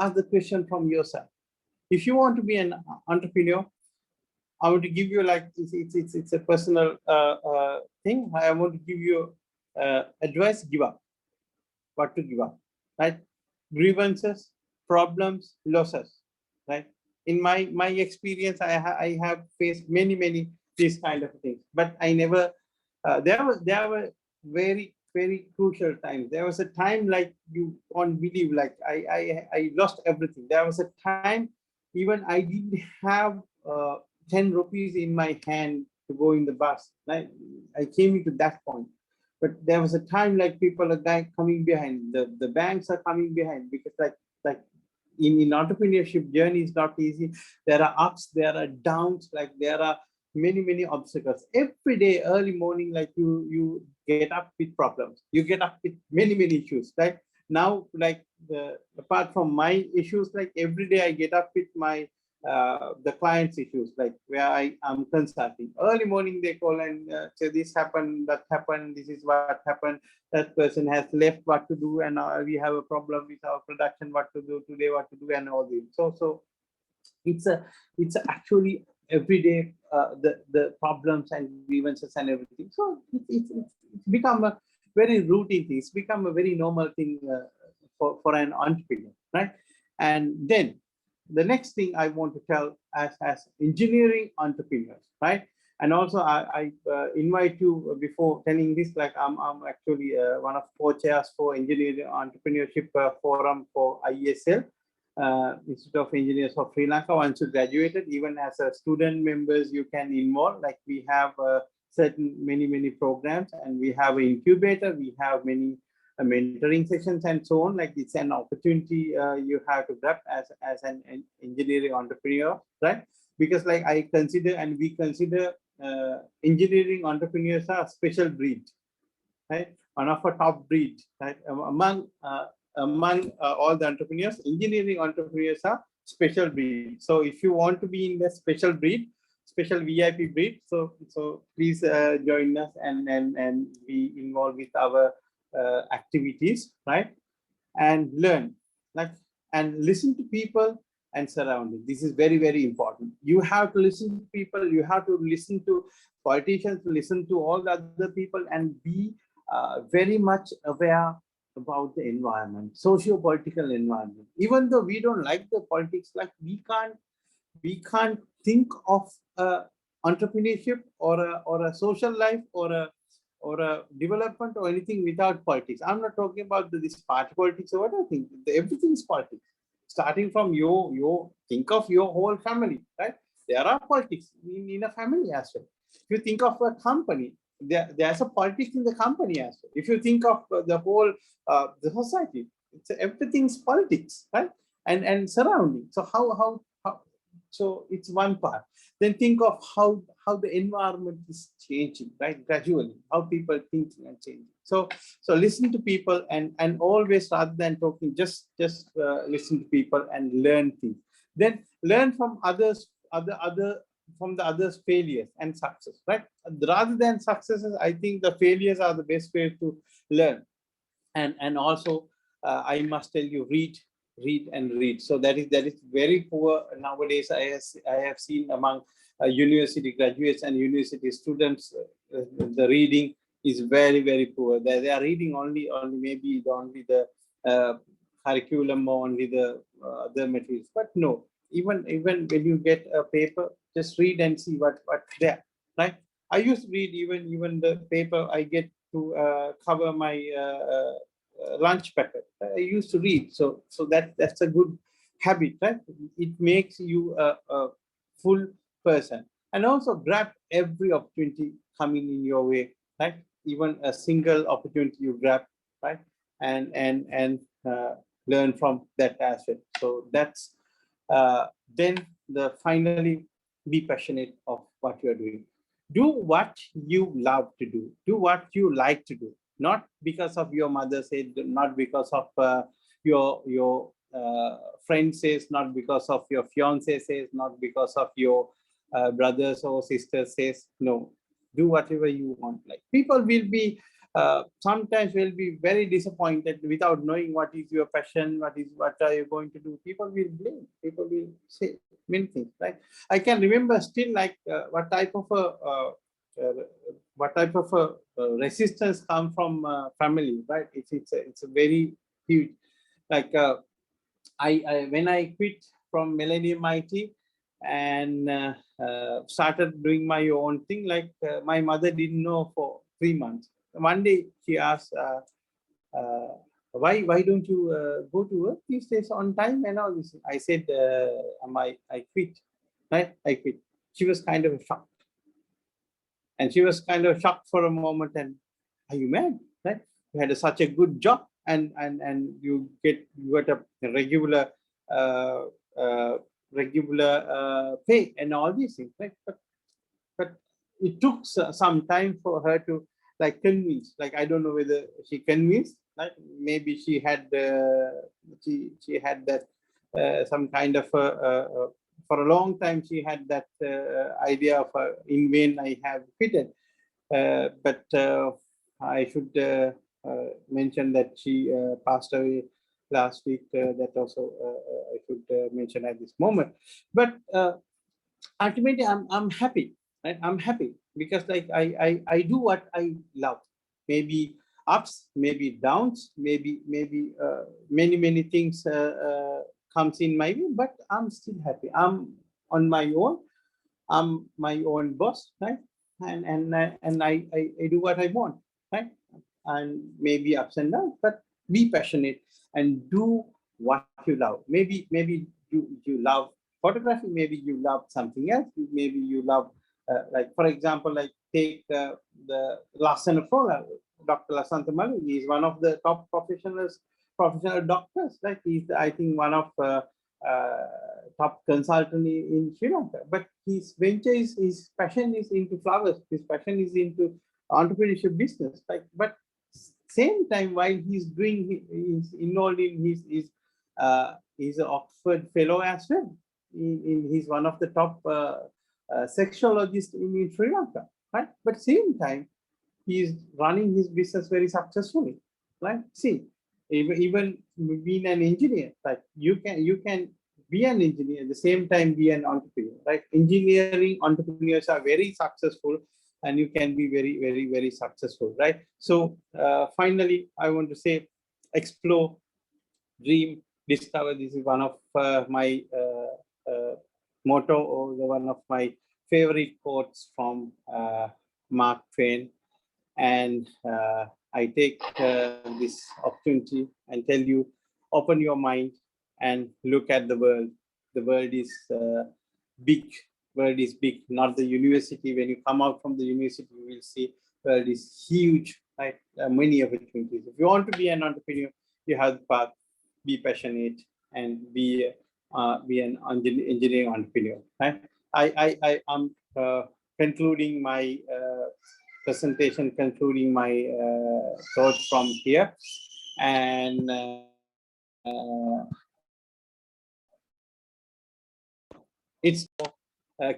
Ask the question from yourself. If you want to be an entrepreneur, I want to give you, like, it's a personal thing. I want to give you advice: give up. What to give up, right? Grievances, problems, losses, right? In my experience, I have faced many these kind of things, but I never. There were very crucial times. There was a time, like, you won't believe, like I lost everything. There was a time even I didn't have 10 rupees in my hand to go in the bus. Right? I came into that point. But there was a time, like, people are coming behind. The banks are coming behind, because like in entrepreneurship journey is not easy. There are ups, there are downs, like there are many obstacles. Every day, early morning, like you get up with problems. You get up with many issues. Like now, like apart from my issues, like every day I get up with my the client's issues, like where I am consulting. Early morning they call and say this happened, that happened, this is what happened, that person has left, what to do, and we have a problem with our production, what to do today, what to do, and all this. So it's actually every day the problems and grievances and everything. So it's become a very routine thing. It's become a very normal thing for an entrepreneur, right? And then the next thing I want to tell as engineering entrepreneurs, right? And also I invite you, before telling this, like I'm actually one of co-chairs for engineering entrepreneurship forum for IESL, Institute of Engineers of Sri Lanka. Once you graduated, even as a student members, you can involve. Like we have certain many programs, and we have an incubator, we have many mentoring sessions and so on. Like it's an opportunity you have to grab as an engineering entrepreneur, right? Because like I consider, and we consider engineering entrepreneurs are a special breed, right? One of a top breed, right? Among all the entrepreneurs, engineering entrepreneurs are special breed. So if you want to be in the special breed, special VIP breed, so please join us and be involved with our activities, right? And learn, like, and listen to people and surroundings. This is very important. You have to listen to people, you have to listen to politicians, listen to all the other people, and be very much aware about the environment, socio-political environment. Even though we don't like the politics, like we can't we can't think of entrepreneurship or a social life or a development or anything without politics. I'm not talking about this party politics or what I think. Everything is politics. Starting from your think of your whole family, right? There are politics in a family as well. If you think of a company, there's a politics in the company as well. If you think of the whole the society, everything's politics, right? And surrounding. So how so it's one part. Then think of how the environment is changing, right? Gradually, how people thinking and changing. So listen to people and always, rather than talking, just listen to people and learn things. Then learn from others, from the others' failures and success, right? Rather than successes, I think the failures are the best way to learn. And also, I must tell you, read and read. So that is very poor nowadays. I have seen among university graduates and university students, the reading is very poor. They are reading only maybe only the curriculum or only the other materials. But no, even when you get a paper, just read and see what's there, right? I used to read even the paper I get to cover my lunch packet. I used to read, so that's a good habit, right? It makes you a full person, and also grab every opportunity coming in your way, right? Even a single opportunity you grab, right? And learn from that aspect. So that's then finally, be passionate of what you're doing. Do what you love to do. Do what you like to do. Not because of your mother said, not because of your friend says, not because of your fiance says, not because of your brothers or sisters says. No, do whatever you want. Like, people will be sometimes will be very disappointed without knowing what is your passion, what are you going to do. People will blame. People will say many things. Right? I can remember still, like what type of a resistance come from family, right? It's a very huge. Like I when I quit from Millennium IT and started doing my own thing, like my mother didn't know for 3 months. One day she asked, why don't you go to work these days on time and all this? I said, I quit, right? I quit. She was kind of shocked. And she was kind of shocked for a moment. And are you mad? Right? You had such a good job, and you got a regular pay and all these things, right? But it took some time for her to like convince. Like, I don't know whether she convinced. Like, maybe she had she had that some kind of for a long time she had that idea of in vain I have quitted. But I should mention that she passed away last week. That also I should mention at this moment. But ultimately, I'm happy. Right? I'm happy because like I do what I love. Maybe ups, maybe downs, maybe many things comes in my way, but I'm still happy. I'm on my own. I'm my own boss, right? And I do what I want, right? And maybe ups and downs, but be passionate and do what you love. Maybe you love photography, maybe you love something else, maybe you love like, for example, like take the Lassana Frola, Dr. Lasantha Malu. He is one of the top professional doctors, right? He's, I think, one of top consultant in Sri Lanka. But his venture is, his passion is into flowers. His passion is into entrepreneurship business. Like, but same time, while he's doing, he's involved in he's an Oxford fellow as well. He's one of the top sexologists in Sri Lanka, right? But same time, he's running his business very successfully, right? See, even being an engineer, like you can be an engineer at the same time be an entrepreneur, right? Engineering entrepreneurs are very successful, and you can be very successful, right? So finally, I want to say, explore, dream, discover. This is one of my motto or one of my favorite quotes from Mark Twain. And I take this opportunity and tell you, open your mind and look at the world. The world is big. World is big, not the university. When you come out from the university, you will see world is huge, right? Many opportunities. If you want to be an entrepreneur, you have the path. Be passionate and be an engineering entrepreneur. Right? I am concluding my presentation, concluding my thoughts from here, and it's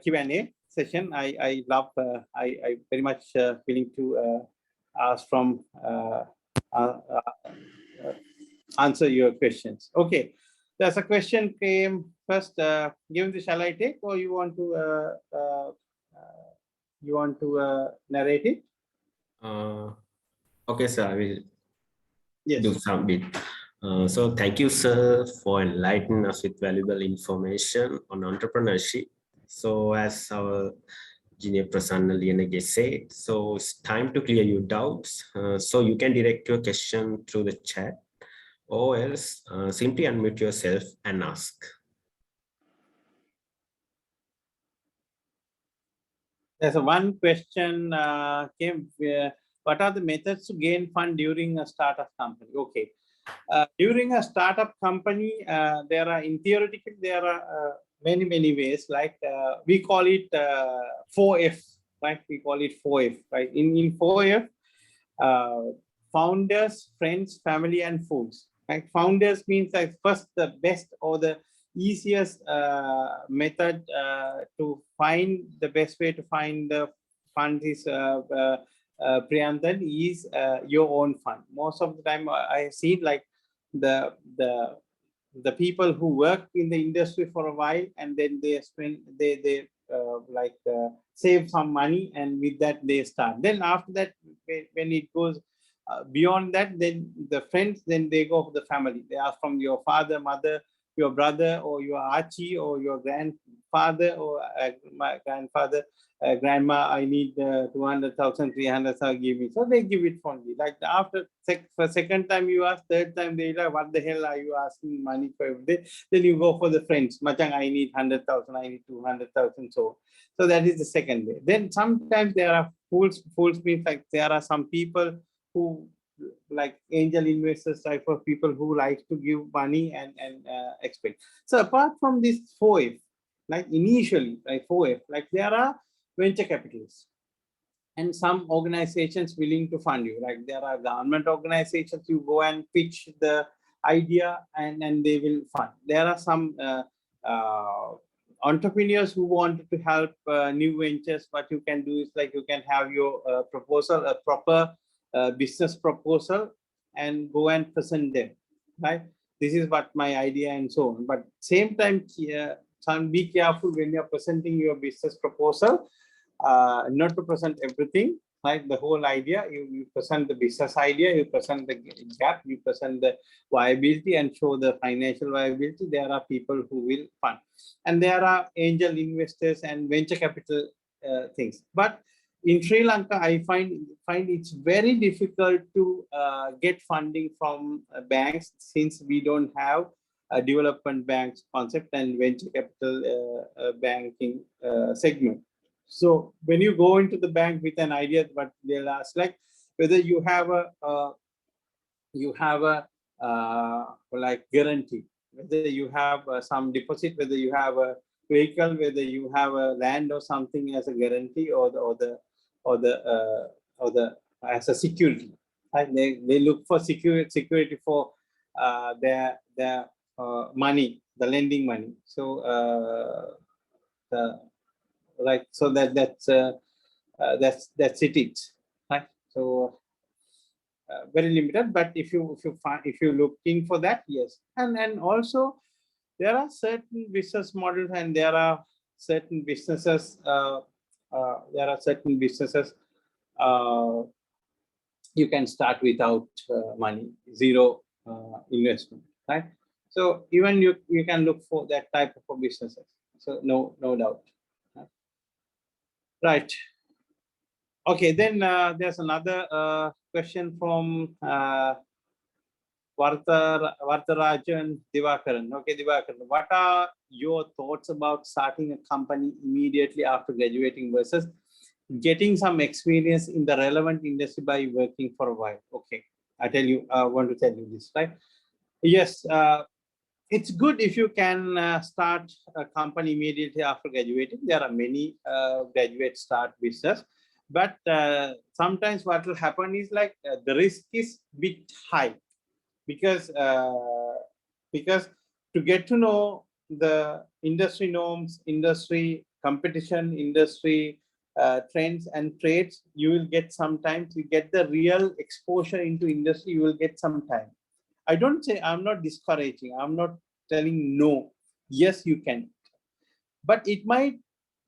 Q&A session. I love. I very much willing to ask from answer your questions. Okay, there's a question came first. Given, shall I take, or you want to narrate it? Okay, sir, I will Yes. do some bit. So thank you, sir, for enlightening us with valuable information on entrepreneurship. So as our Engineer Prasanna Liyanage said, so it's time to clear your doubts. So you can direct your question through the chat, or else simply unmute yourself and ask. There's one question came. What are the methods to gain fund during a startup company? Okay. During a startup company, there are, in theoretical, there are many ways. Like we call it 4F, right? We call it 4F, right? In 4F, founders, friends, family, and fools. Right? Founders means like first the best or the easiest method to find the best way to find the fund is Priyantan is your own fund. Most of the time I see like the people who work in the industry for a while, and then they spend they save some money, and with that they start. Then after that, when it goes beyond that, then the friends, then they go for the family. They ask from your father, mother, your brother, or your archie, or your grandfather, or my grandfather, grandma, I need 200,000, 300,000, give me. So they give it for me. Like after for second time you ask, third time they like, what the hell are you asking money for every day? Then you go for the friends. Machang, I need 100,000, I need 200,000. So that is the second way. Then sometimes there are fools. Fools means like there are some people who like angel investors type of people who like to give money and expect. So apart from this 4F, like initially, like 4F, like there are venture capitalists and some organizations willing to fund you. Like there are government organizations, you go and pitch the idea and they will fund. There are some entrepreneurs who want to help new ventures. What you can do is like you can have your proposal, a proper business proposal, and go and present them, right? This is what my idea and so on. But same time, be careful when you're presenting your business proposal, not to present everything, right? The whole idea, you present the business idea, you present the gap, you present the viability and show the financial viability. There are people who will fund, and there are angel investors and venture capital things. But in Sri Lanka, I find it's very difficult to get funding from banks, since we don't have a development banks concept and venture capital banking segment. So when you go into the bank with an idea, but they'll ask like whether you have a like guarantee, whether you have some deposit, whether you have a vehicle, whether you have a land or something as a guarantee, or the as a security. Right? They look for security for their money, the lending money. So right, so that's it, right? So very limited. But if you're looking for that, yes. And also there are certain business models, and there are certain businesses you can start without money, zero investment, right? So even you can look for that type of businesses. So no doubt. Right. Okay, then there's another question from Vartharajan Divakaran. Okay, Divakaran, what are your thoughts about starting a company immediately after graduating versus getting some experience in the relevant industry by working for a while? Okay, I want to tell you this, right? Yes, it's good if you can start a company immediately after graduating. There are many graduate start business, but sometimes what will happen is like the risk is bit high because because to get to know the industry norms, industry competition, industry trends and trades, you will get sometimes you get the real exposure into industry. You will get some time. I don't say I'm not discouraging. I'm not telling no. Yes, you can, but it might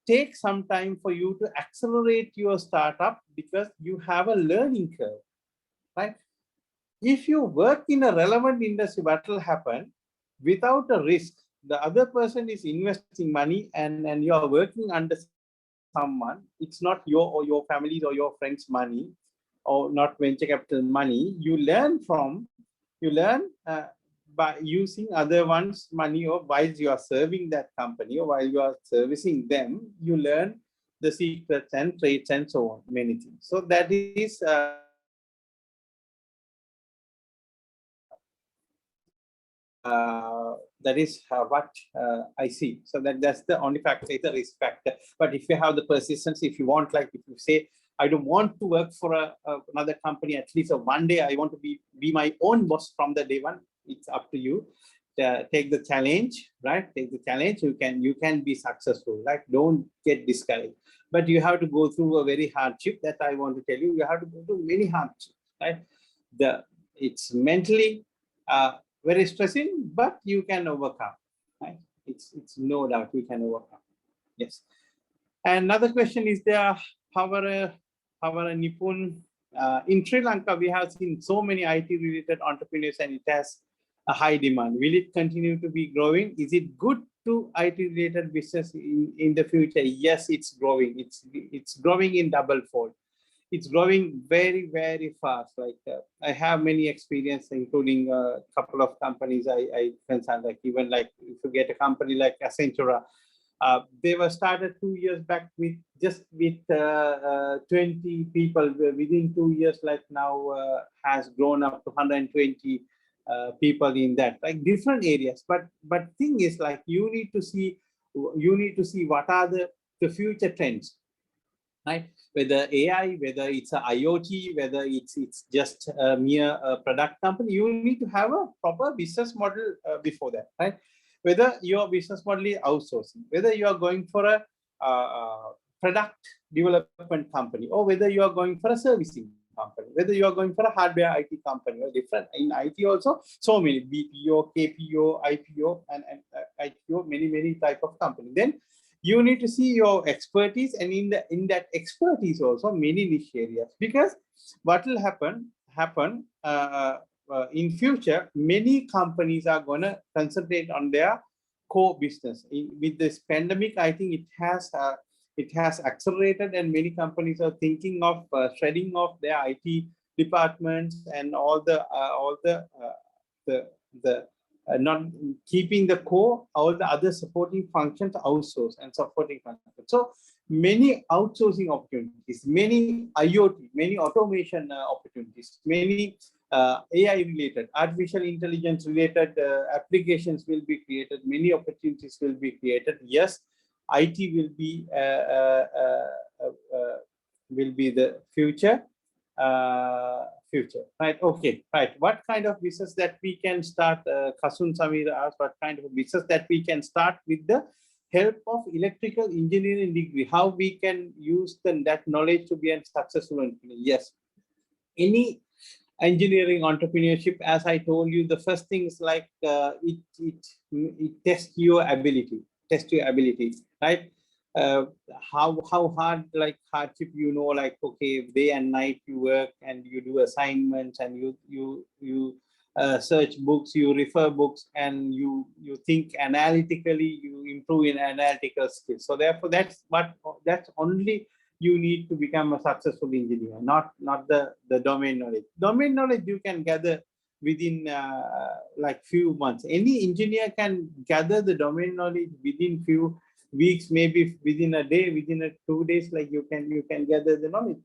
take some time for you to accelerate your startup because you have a learning curve, right? If you work in a relevant industry, what will happen without a risk? The other person is investing money and you are working under someone. It's not your or your family's or your friend's money or not venture capital money. You learn by using other one's money or while you are serving that company or while you are servicing them, you learn the secrets and traits and so on, many things. So that is what I see. So that's the only factor, it's a risk factor. But if you have the persistence, if you want, like if you say, I don't want to work for another company, at least one day I want to be my own boss from the day one, it's up to you. Take the challenge, right? Take the challenge. You can be successful. Like don't get discouraged. But you have to go through a very hardship. That I want to tell you. You have to go through many hardships, right? It's mentally very stressing, but you can overcome. Right? It's no doubt you can overcome. Yes. And another question is there. Our Nipun in Sri Lanka, we have seen so many IT-related entrepreneurs, and it has a high demand. Will it continue to be growing? Is it good to IT-related business in the future? Yes, it's growing. It's growing in double fold. It's growing very, very fast. Like I have many experience, including a couple of companies I consult, like even like if you get a company like Accenture, they were started 2 years back with 20 people. Within 2 years, like now has grown up to 120 people in that, like different areas. But thing is, like you need to see what are the future trends, right? Whether AI, whether it's a IoT, whether it's just a mere product company, you need to have a proper business model before that, right? Whether your business model is outsourcing, whether you are going for a product development company, or whether you are going for a servicing company, whether you are going for a hardware IT company, or different in IT also, so many BPO, KPO, IPO, and IPO, many type of company. Then you need to see your expertise, and in that expertise also many niche areas, because what will happen in future, many companies are going to concentrate on their core business. With this pandemic, I think it has accelerated, and many companies are thinking of shredding off their IT departments and all the not keeping the core, all the other supporting functions outsource and supporting functions. So many outsourcing opportunities, many IoT, many automation opportunities, many AI related, artificial intelligence related applications will be created. Many opportunities will be created. Yes, IT will be the future. Right? Okay, right. What kind of business that we can start? Kasun Samir asked, what kind of business that we can start with the help of electrical engineering degree? How we can use that knowledge to be a successful entrepreneur? Yes, any engineering entrepreneurship, as I told you, the first thing is like it tests your ability, right? How hard, like hardship, like okay, day and night you work and you do assignments and you search books, you refer books, and you think analytically, you improve in analytical skills. So therefore, that's only you need to become a successful engineer, not the domain knowledge. Domain knowledge you can gather within like few months. Any engineer can gather the domain knowledge within few weeks, maybe within a day, within 2 days. Like you can gather the knowledge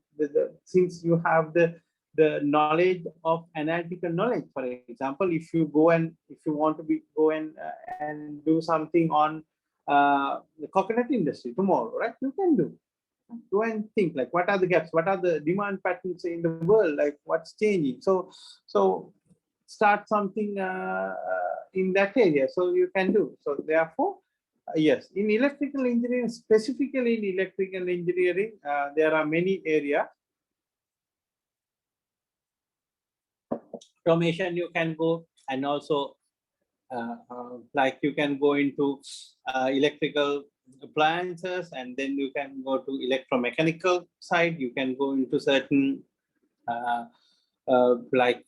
since you have the knowledge of analytical knowledge. For example, if you want to go and do something on the coconut industry tomorrow, right? You can go and think like, what are the gaps, what are the demand patterns in the world, like what's changing. So start something in that area, so you can do. So therefore, yes, in electrical engineering, specifically in electrical engineering, there are many areas. Automation you can go, and also like you can go into electrical appliances, and then you can go to electromechanical side. You can go into certain like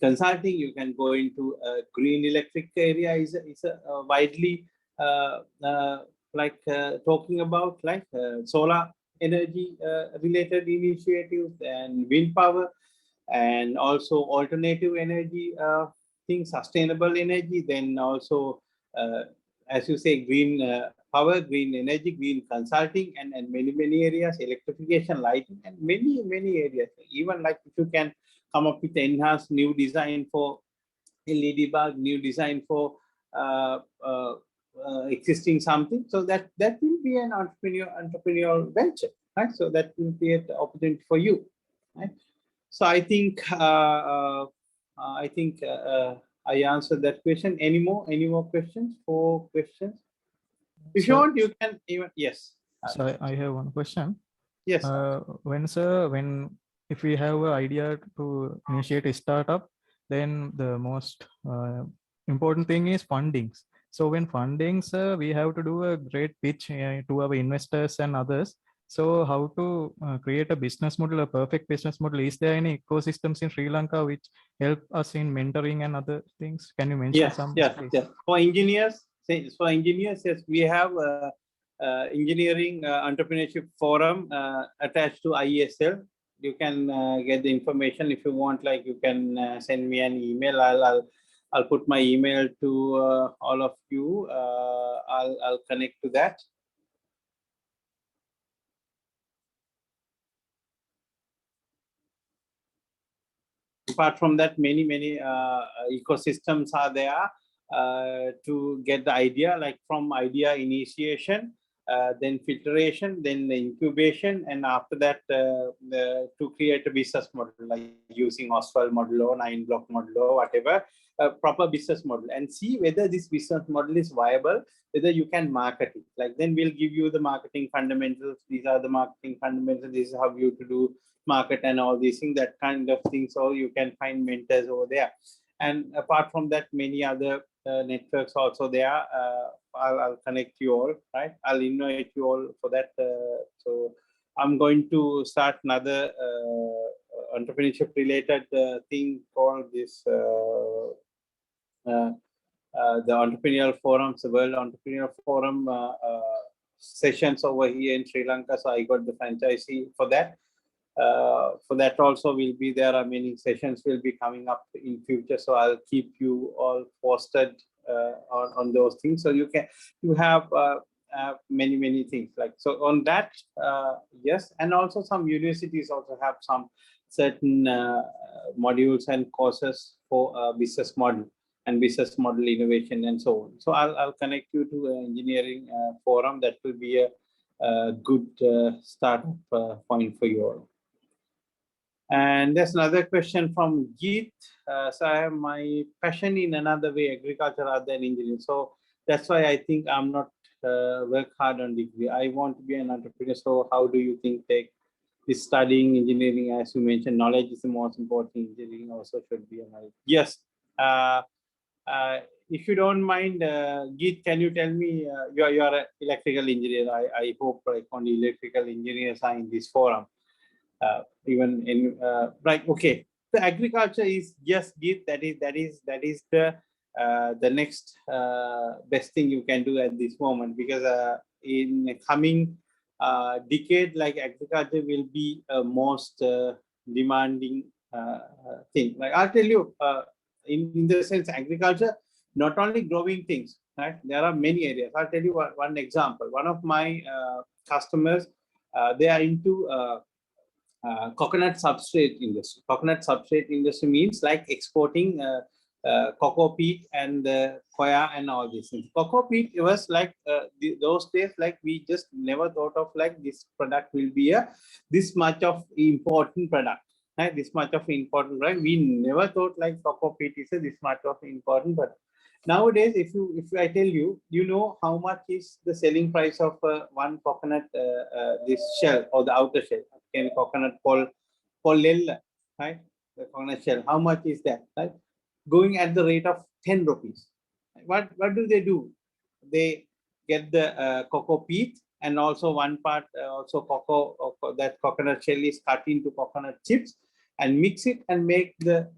consulting. You can go into green electric area is a widely like talking about, like solar energy related initiatives and wind power, and also alternative energy things, sustainable energy. Then also, as you say, green power, green energy, green consulting, and many areas, electrification, lighting, and many areas. Even like if you can come up with enhanced new design for LED bulb, new design for existing something, so that will be an entrepreneurial venture, right? So that will create opportunity for you, right? So I think I answered that question. Any more questions? 4 questions. If you want, you can even. Yes. So I have one question. Yes. When if we have an idea to initiate a startup, then the most important thing is fundings. So when fundings, we have to do a great pitch to our investors and others. So how to create a business model, a perfect business model? Is there any ecosystems in Sri Lanka which help us in mentoring and other things? Can you mention some? Yes. For engineers, yes, we have engineering entrepreneurship forum attached to IESL. You can get the information if you want. Like you can send me an email. I'll put my email to all of you. I'll connect to that. Apart from that, many ecosystems are there to get the idea, like from idea initiation, then filtration, then the incubation, and after that to create a business model, like using Oswald model or 9-block model or whatever, proper business model, and see whether this business model is viable, whether you can market it. Like then we'll give you the marketing fundamentals. These are the marketing fundamentals. This is how you to do market and all these things, that kind of thing. So you can find mentors over there. And apart from that, many other networks also there. I'll connect you all, right? I'll invite you all for that. So I'm going to start another entrepreneurship related thing called this the entrepreneurial forums, the World Entrepreneurial Forum sessions over here in Sri Lanka. So I got the franchisee for that. For that also will be, there are many sessions will be coming up in future. So I'll keep you all posted on those things. So you have many things like, so on that, yes. And also some universities also have some certain modules and courses for business model and business model innovation and so on. So I'll connect you to an engineering forum. That will be a good startup point for you all. And there's another question from Geet. So I have my passion in another way, agriculture rather than engineering. So that's why I think I'm not work hard on degree. I want to be an entrepreneur. So how do you think take this studying engineering? As you mentioned, knowledge is the most important. Engineering also should be a knowledge. Yes. If you don't mind, Geet, can you tell me, you're an electrical engineer. I hope like only electrical engineers are in this forum. Even in like, okay, So agriculture is just give that is the next best thing you can do at this moment, because in the coming decade, like agriculture will be a most demanding thing. Like I'll tell you, in the sense agriculture, not only growing things, right? There are many areas. I'll tell you one example. One of my customers, they are into coconut substrate industry. Coconut substrate industry means like exporting cocoa peat and coir and all these things. Cocoa peat, it was like those days, like we just never thought of like this product will be this much of important product, right? This much of important, right? We never thought like cocoa peat is this much of important, but nowadays, if I tell you, you know how much is the selling price of one coconut, this shell or the outer shell, okay, coconut lella, right? The coconut shell, how much is that, right? Going at the rate of 10 rupees. What do? They get the cocoa peat, and also one part also cocoa, that coconut shell is cut into coconut chips and mix it and make the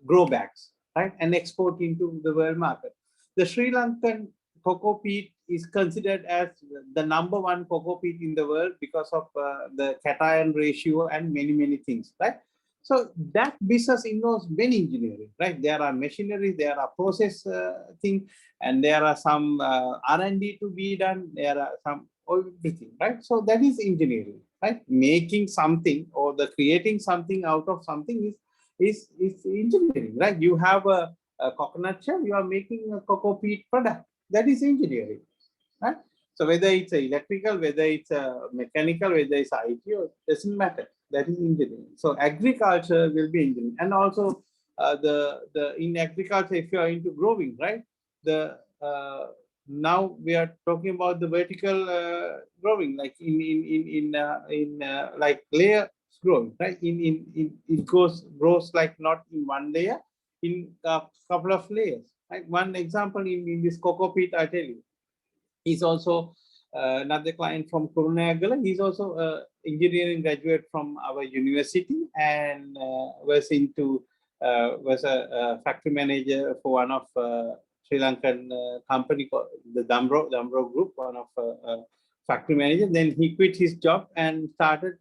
grow bags, right, and export into the world market. The Sri Lankan cocoa peat is considered as the #1 cocoa peat in the world because of the cation ratio and many things, right? So that business involves many engineering, right? There are machinery, there are process thing, and there are some R&D to be done. There are some everything, right? So that is engineering, right? Making something or the creating something out of something is engineering, right? You have a coconut shell, you are making a cocoa peat product. That is engineering, right? So whether it's electrical, whether it's mechanical, whether it's IT, or doesn't matter. That is engineering. So agriculture will be engineering, and also in agriculture, if you are into growing, right? Now we are talking about the vertical growing, like in like layers growing, right? It grows like not in one layer, in a couple of layers. Right? One example in this cocoa peat, I tell you. He's also another client from Kurunegala. He's also an engineering graduate from our university, and was a factory manager for one of Sri Lankan company called the Damro Group, one of factory manager. Then he quit his job and started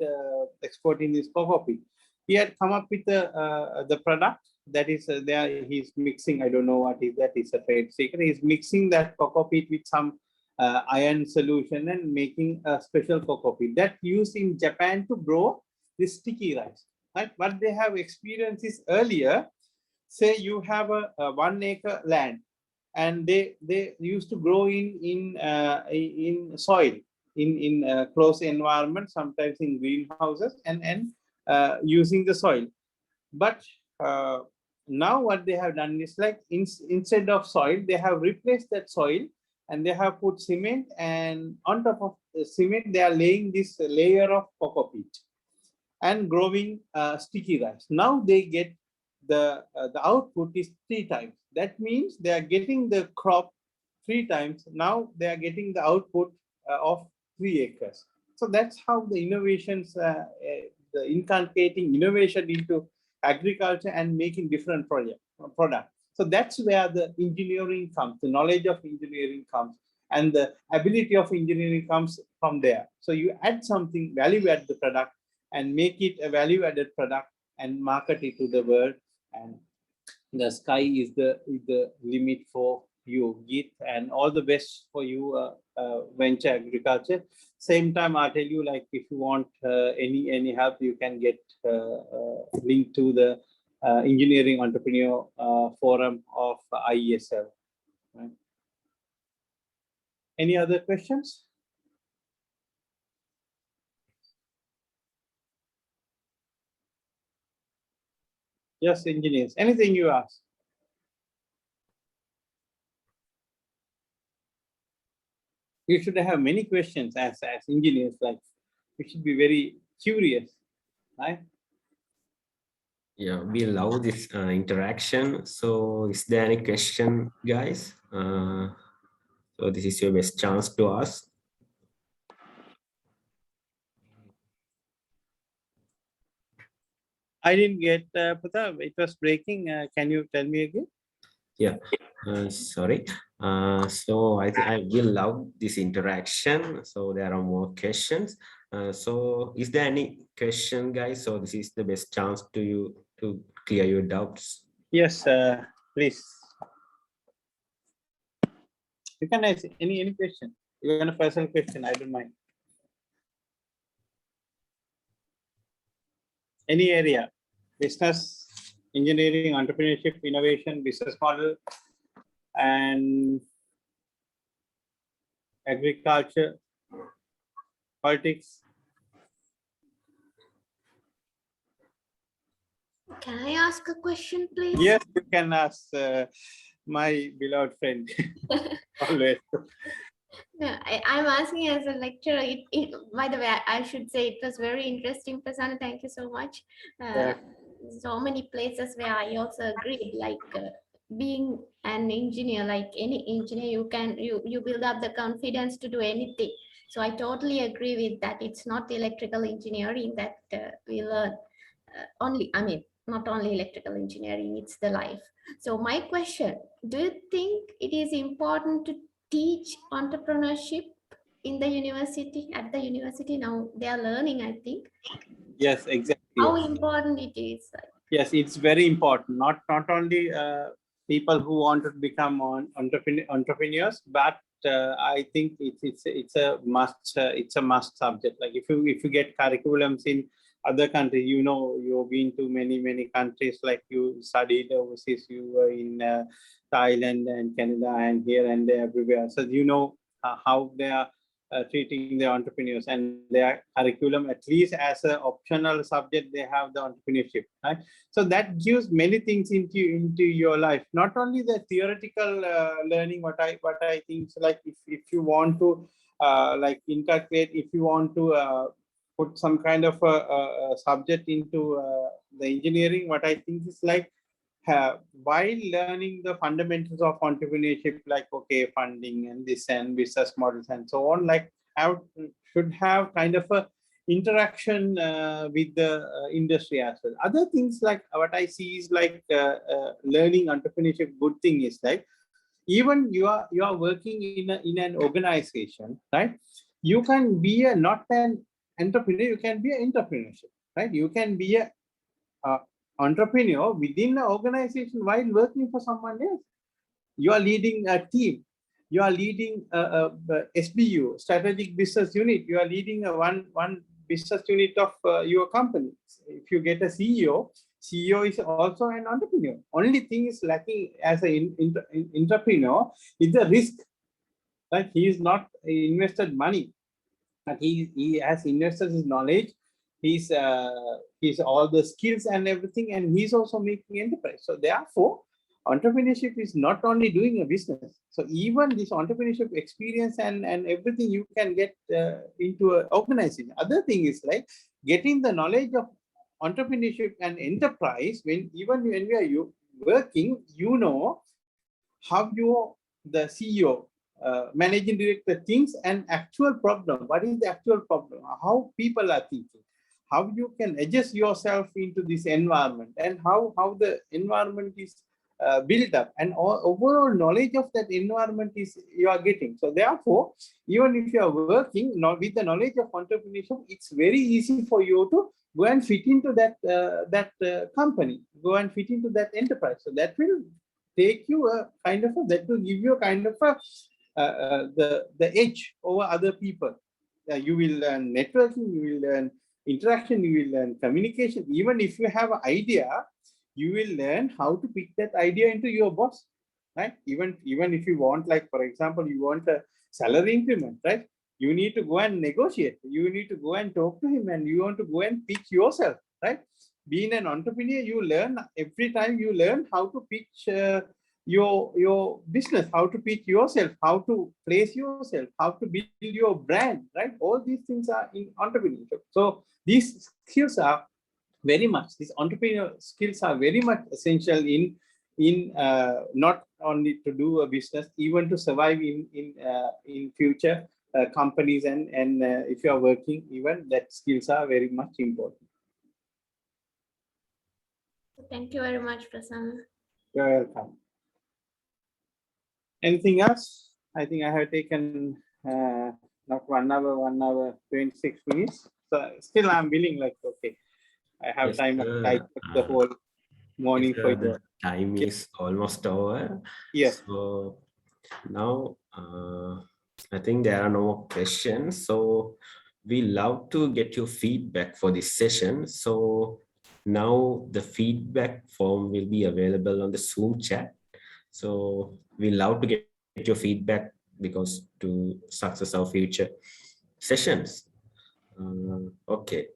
exporting his cocoa peat. He had come up with the product that is there. He's mixing. I don't know what is that. It's a trade secret. He's mixing that cocoa peat with some iron solution and making a special cocoa peat that used in Japan to grow this sticky rice. Right? What they have experienced is earlier, say you have a 1 acre land, and they used to grow in soil, in close environment, sometimes in greenhouses, and using the soil. But now what they have done is like instead of soil, they have replaced that soil, and they have put cement, and on top of the cement, they are laying this layer of cocoa peat and growing sticky rice. Now they get the output is 3 times. That means they are getting the crop 3 times. Now they are getting the output of 3 acres. So that's how the innovations, the inculcating innovation into agriculture and making different products. So that's where the engineering comes, the knowledge of engineering comes, and the ability of engineering comes from there. So you add something, value add the product, and make it a value added product and market it to the world. And the sky is the limit for you, Geet, and all the best for you, venture agriculture. Same time, I'll tell you, like, if you want any help, you can get link to the Engineering Entrepreneur Forum of IESL. Right? Any other questions? Yes, engineers. Anything you ask? You should have many questions as engineers. Like, we should be very curious, right? Yeah, we love this interaction. So is there any question, guys? So this is your best chance to ask. I didn't get, Pratap, it was breaking. Can you tell me again? Yeah, sorry. So I will love this interaction. So there are more questions. So is there any question, guys? So this is the best chance to you to clear your doubts. Yes, please. You can ask any question. Even a personal question, I don't mind. Any area, business, engineering, entrepreneurship, innovation, business model, and agriculture, politics. Can I ask a question, please? Yes, you can ask my beloved friend. Always. No, I'm asking as a lecturer. By the way, I should say it was very interesting, Prasanna. Thank you so much. So many places where I also agreed, like being an engineer, like any engineer, you build up the confidence to do anything. So I totally agree with that. It's not electrical engineering that we learn only. I mean, not only electrical engineering, it's the life. So my question, do you think it is important to teach entrepreneurship in the university, at the university? Now they are learning, I think. Yes, exactly. How important it is? Yes, it's very important. Not only people who want to become entrepreneurs, but I think it's a must. It's a must subject. Like if you get curriculums in other countries, you know, you've been to many countries. Like you studied overseas, you were in Thailand and Canada and here and there everywhere. So you know how they are treating the entrepreneurs, and their curriculum, at least as an optional subject, they have the entrepreneurship, right? So that gives many things into your life. Not only the theoretical learning. What I think is, like if you want to like inculcate, if you want to put some kind of a subject into the engineering, what I think is like, while learning the fundamentals of entrepreneurship, like funding and this and business models and so on, like should have kind of a interaction with the industry as well. Other things, like what I see is like learning entrepreneurship. Good thing is like, even you are working in an organization, right? You can be not an entrepreneur, you can be an entrepreneurship, right? You can be a entrepreneur within an organization while working for someone else. You are leading a team. You are leading a SBU, strategic business unit. You are leading a one business unit of your company. If you get a CEO is also an entrepreneur. Only thing is lacking as an entrepreneur is the risk. Like he is not invested money, but he has invested his knowledge, he's all the skills and everything, and he's also making enterprise. So therefore, entrepreneurship is not only doing a business. So even this entrepreneurship experience and everything you can get into an organization. Other thing is like getting the knowledge of entrepreneurship and enterprise. Even when we are working, you know how the CEO, managing director thinks an actual problem. What is the actual problem? How people are thinking? How you can adjust yourself into this environment, and how the environment is built up, and overall knowledge of that environment is you are getting. So therefore, even if you are working with the knowledge of entrepreneurship, it's very easy for you to go and fit into that company, go and fit into that enterprise. So that will take you a kind of that will give you a kind of the edge over other people. You will learn networking, you will learn interaction, you will learn communication. Even if you have an idea, you will learn how to pick that idea into your boss, right? Even if you want, like for example, you want a salary increment, right? You need to go and negotiate. You need to go and talk to him, and you want to go and pitch yourself, right? Being an entrepreneur, you learn every time. You learn how to pitch your business, how to pitch yourself, how to place yourself, how to build your brand, right? All these things are in entrepreneurship. So these skills are very much, these entrepreneurial skills are very much essential in not only to do a business, even to survive in future companies, and if you are working, even that skills are very much important. Thank you very much, Prasanna. You're welcome. Anything else? I think I have taken not 1 hour, 26 minutes. So still I'm willing, like, okay, I have Yes, time. I took the whole morning for you. the time is almost over. Yes. So now I think there are no more questions. So we love to get your feedback for this session. So now the feedback form will be available on the Zoom chat. So we love to get your feedback because to success our future sessions. Okay.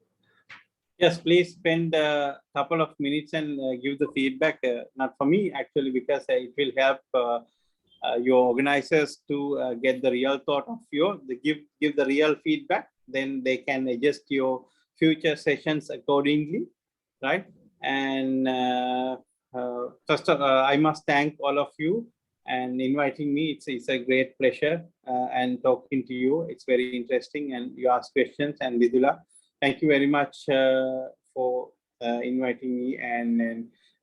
Yes, please spend a couple of minutes and give the feedback. Not for me, actually, because it will help your organizers to get the real thought of you. They give the real feedback. Then they can adjust your future sessions accordingly, right? And first, I must thank all of you and inviting me. It's a great pleasure and talking to you. It's very interesting, and you ask questions. And Vidula, thank you very much for inviting me.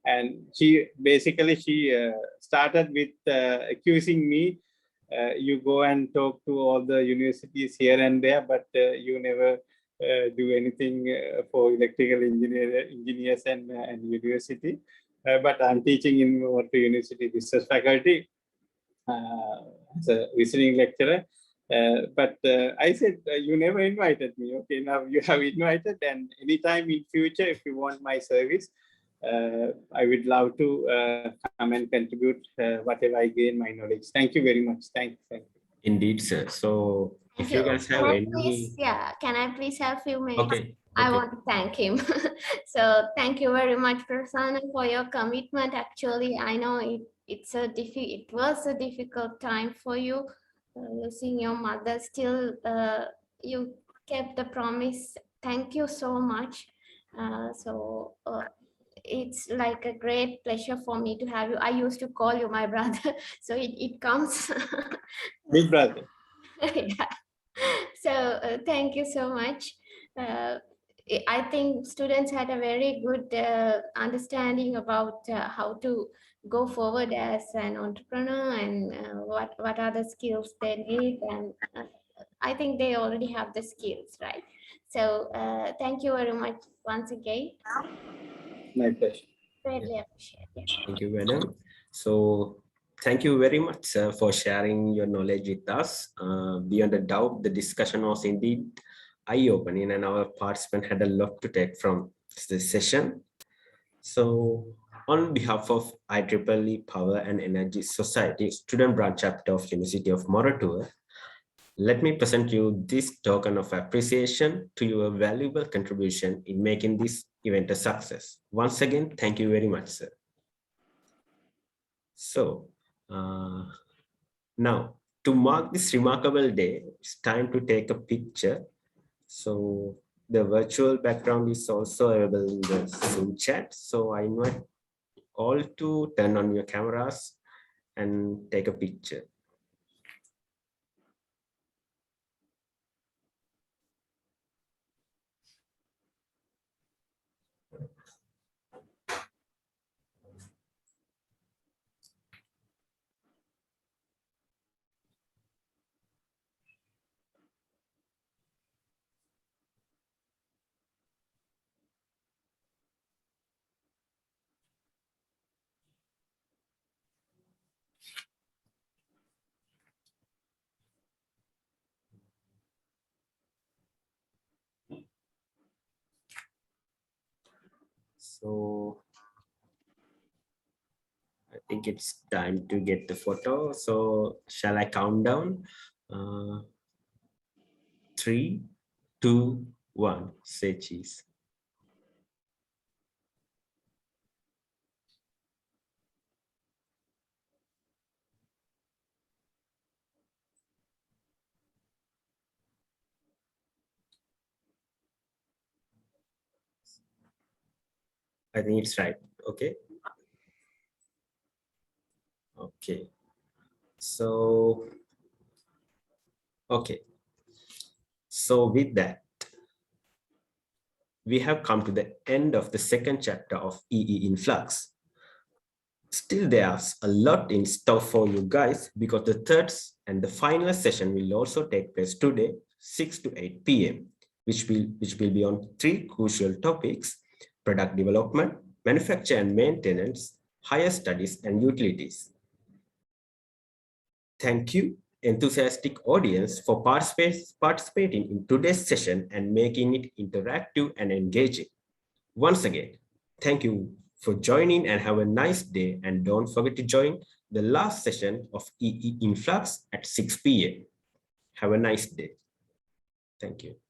And she basically started with accusing me. You go and talk to all the universities here and there, but you never do anything for electrical engineers and university. But I'm teaching in Moratuwa University Business Faculty as a visiting lecturer. But I said, you never invited me. Okay, now you have invited, and anytime in future, if you want my service, I would love to come and contribute whatever I gain my knowledge. Thank you very much. Thank you. Indeed, sir. So if you guys have any... Can I please have a few minutes? Okay. I want to thank him. So thank you very much, Prasanna, for your commitment. Actually, I know it was a difficult time for you, losing your mother. Still, you kept the promise. Thank you so much. It's like a great pleasure for me to have you. I used to call you my brother, so it comes. Big brother. Yeah. So thank you so much. I think students had a very good understanding about how to go forward as an entrepreneur and what are the skills they need, and I think they already have the skills, right? So thank you very much once again. My pleasure. Greatly appreciate it. Thank you, madam. So thank you very much, sir, for sharing your knowledge with us. Beyond a doubt, the discussion was indeed eye-opening, and our participant had a lot to take from this session. So on behalf of IEEE Power and Energy Society, Student Branch Chapter of University of Moratuwa, let me present you this token of appreciation to your valuable contribution in making this event a success. Once again, thank you very much, sir. So now, to mark this remarkable day, it's time to take a picture. So the virtual background is also available in the Zoom chat. So I invite all to turn on your cameras and take a picture. So I think it's time to get the photo. So shall I count down? 3, 2, 1. Say cheese. I think it's right. Okay. Okay. So, okay. So with that, we have come to the end of the second chapter of EE Influx. Still, there's a lot in store for you guys because the third and the final session will also take place today, 6 to 8 p.m., which will be on 3 crucial topics: product development, manufacture and maintenance, higher studies, and utilities. Thank you, enthusiastic audience, for participating in today's session and making it interactive and engaging. Once again, thank you for joining and have a nice day. And don't forget to join the last session of EE Influx at 6 p.m. Have a nice day. Thank you.